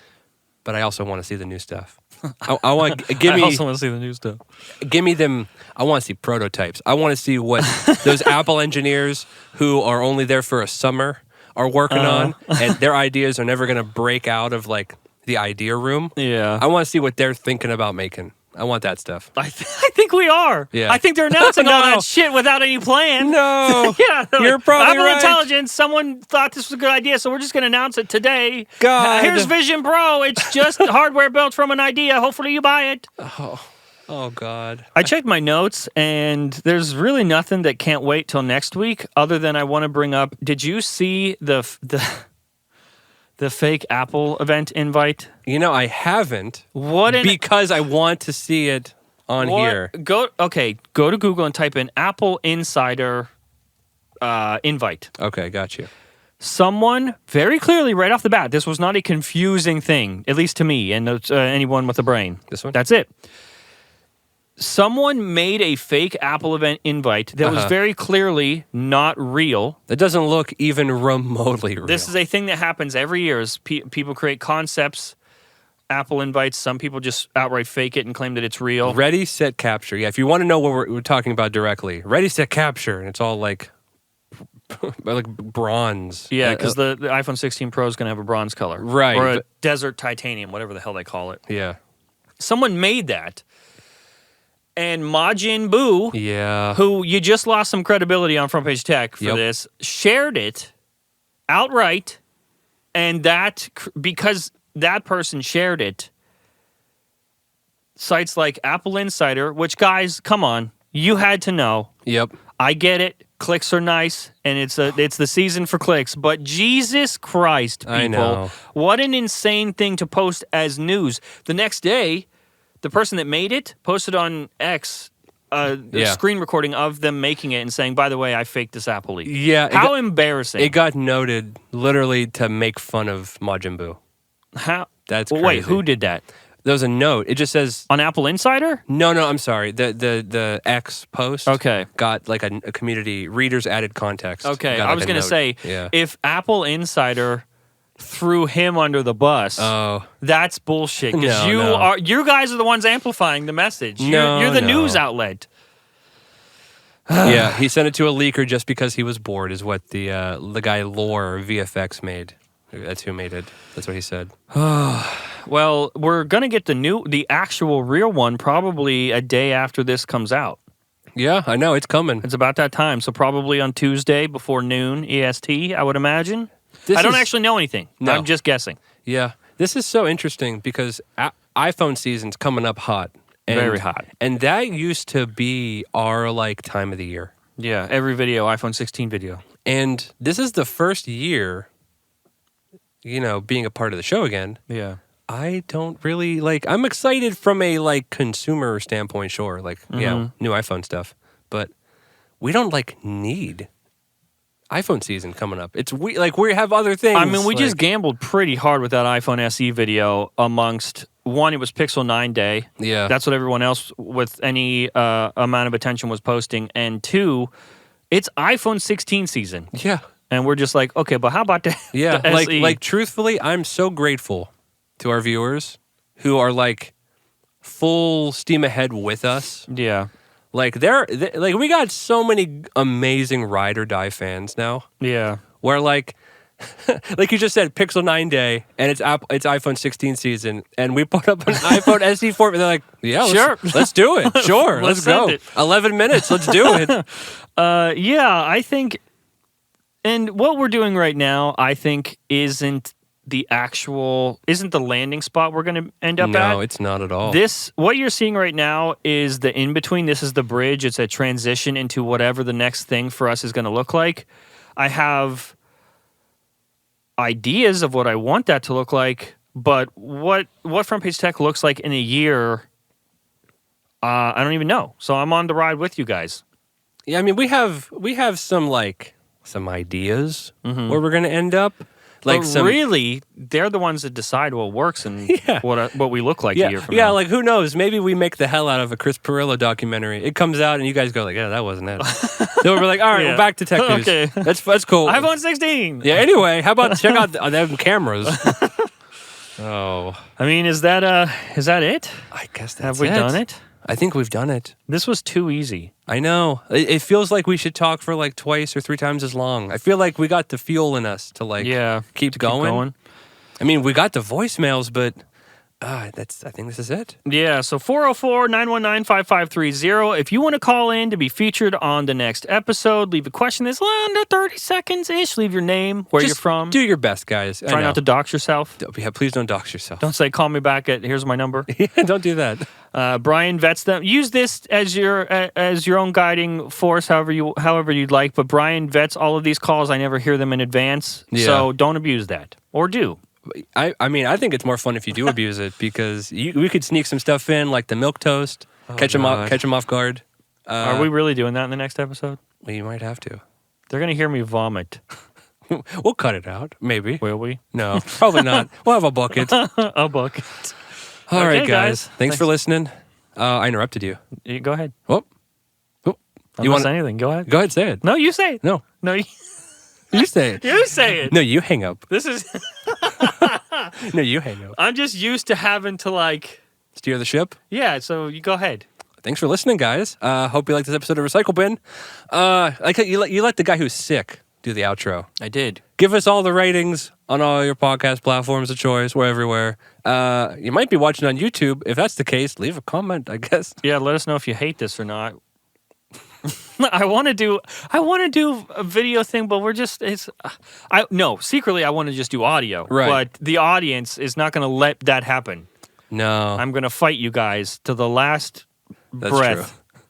but I also want to see the new stuff. I want give me. I also want to see the new stuff. Give me them. I want to see prototypes. I want to see what those Apple engineers who are only there for a summer are working on, and their ideas are never going to break out of like the idea room. Yeah, I want to see what they're thinking about making. I want that stuff. I think we are. Yeah. I think they're announcing all that shit without any plan. No. Yeah. You're probably Apple right. Intelligence, someone thought this was a good idea, so we're just going to announce it today. God. Here's Vision Pro. It's just hardware built from an idea. Hopefully you buy it. Oh, God. I checked my notes, and there's really nothing that can't wait till next week, other than I want to bring up, did you see the fake Apple event invite? You know, I haven't. Because I want to see it on here. Go to Google and type in Apple Insider invite. Okay, got you. Someone very clearly right off the bat, this was not a confusing thing, at least to me and anyone with a brain. This one? That's it. Someone made a fake Apple event invite that was very clearly not real. That doesn't look even remotely real. This is a thing that happens every year. Is people create concepts, Apple invites. Some people just outright fake it and claim that it's real. Ready, set, capture. Yeah, if you want to know what we're talking about directly, ready, set, capture, and it's all like bronze. Yeah, because the iPhone 16 Pro is going to have a bronze color, right? Or a desert titanium, whatever the hell they call it. Yeah. Someone made that. And Majin Buu, who you just lost some credibility on Front Page Tech for this, shared it outright, and that because that person shared it, sites like Apple Insider, which guys, come on, you had to know. Yep, I get it. Clicks are nice, and it's the season for clicks. But Jesus Christ, people, I know. What an insane thing to post as news. The next day, the person that made it posted on X a screen recording of them making it and saying, by the way, I faked this Apple leak. Yeah. How embarrassing. It got noted literally to make fun of Majin Buu. How? That's well, crazy. wait, who did that? There was a note. It just says... On Apple Insider? No, I'm sorry. The X post got like a community, readers added context. Okay, I was going to say, if Apple Insider threw him under the bus, that's bullshit. Because you guys are the ones amplifying the message. You're the news outlet. Yeah, he sent it to a leaker just because he was bored, is what the guy Lore VFX made. That's who made it. That's what he said. Well, we're gonna get the actual real one probably a day after this comes out. Yeah, I know it's coming. It's about that time, so probably on Tuesday before noon EST, I would imagine. I don't actually know anything. No. I'm just guessing. Yeah, this is so interesting because iPhone season's coming up hot. Very hot. And that used to be our like time of the year. Yeah, every video, iPhone 16 video. And this is the first year, you know, being a part of the show again. Yeah. I don't really like, I'm excited from a like consumer standpoint, sure. Like, yeah, new iPhone stuff. But we don't like need iPhone season coming up. We have other things. I mean, we just gambled pretty hard with that iPhone SE video amongst, one, it was Pixel 9 Day. Yeah. That's what everyone else with any amount of attention was posting. And two, it's iPhone 16 season. Yeah. And we're just like, okay, but how about the SE? Like truthfully, I'm so grateful to our viewers who are like full steam ahead with us. Yeah. Like like we got so many amazing ride or die fans now. Yeah. Where like like you just said, Pixel 9 Day, and it's iPhone 16 season, and we put up an iPhone SE 4, and they're like, yeah, sure, let's do it. Sure, let's go. It. 11 minutes, let's do it. Yeah, I think, and what we're doing right now, I think, isn't the actual, isn't the landing spot we're going to end up at. No, it's not at all. What you're seeing right now is the in-between. This is the bridge. It's a transition into whatever the next thing for us is going to look like. I have ideas of what I want that to look like, but what Front Page Tech looks like in a year, I don't even know. So I'm on the ride with you guys. Yeah, I mean, we have some ideas where we're going to end up. Like but really, they're the ones that decide what works and what we look like a year from now. Yeah, like who knows? Maybe we make the hell out of a Chris Perillo documentary. It comes out and you guys go like, yeah, that wasn't it. So we're like, all right, we're back to tech news. Okay. That's cool. iPhone 16. Yeah, anyway, how about check out them cameras? Oh. I mean, is that it? I guess that's Have we done it? I think we've done it. This was too easy. I know. It feels like we should talk for like twice or 3 times as long. I feel like we got the fuel in us to keep going. I mean, we got the voicemails, but I think this is it. Yeah, so 404-919-5530. If you want to call in to be featured on the next episode, leave a question that's under 30 seconds-ish. Leave your name, where you're from. Do your best, guys. Try not to dox yourself. Yeah, please don't dox yourself. Don't say, call me back at, here's my number. Yeah, don't do that. Brian vets them. Use this as your own guiding force, however you'd like. But Brian vets all of these calls. I never hear them in advance. Yeah. So don't abuse that. Or do. I mean, I think it's more fun if you do abuse it because we could sneak some stuff in, like the milk toast, catch them off guard. Are we really doing that in the next episode? We might have to. They're going to hear me vomit. We'll cut it out, maybe. Will we? No, probably not. We'll have a bucket. A bucket. All right, guys. Thanks for listening. I interrupted you. Go ahead. Oh. You want to say anything? Go ahead. Go ahead, say it. No, you say it. No. You say it. You say it. No, you hang up. This is... No, you hang up. I'm just used to having to steer the ship? Yeah, so you go ahead. Thanks for listening, guys. Hope you liked this episode of Recycle Bin. You let the guy who's sick do the outro. I did. Give us all the ratings on all your podcast platforms of choice. We're everywhere. You might be watching on YouTube. If that's the case, leave a comment, I guess. Yeah, let us know if you hate this or not. I want to do a video thing, but secretly I want to just do audio. Right. But the audience is not going to let that happen. No. I'm going to fight you guys to the last breath. True.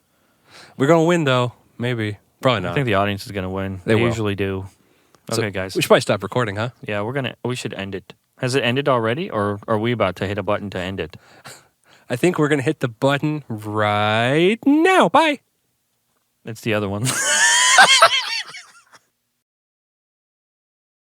We're going to win, though. Maybe. Probably not. I think the audience is going to win. They will. Usually do. So okay, guys. We should probably stop recording, huh? Yeah, we should end it. Has it ended already, or are we about to hit a button to end it? I think we're going to hit the button right now. Bye. It's the other one.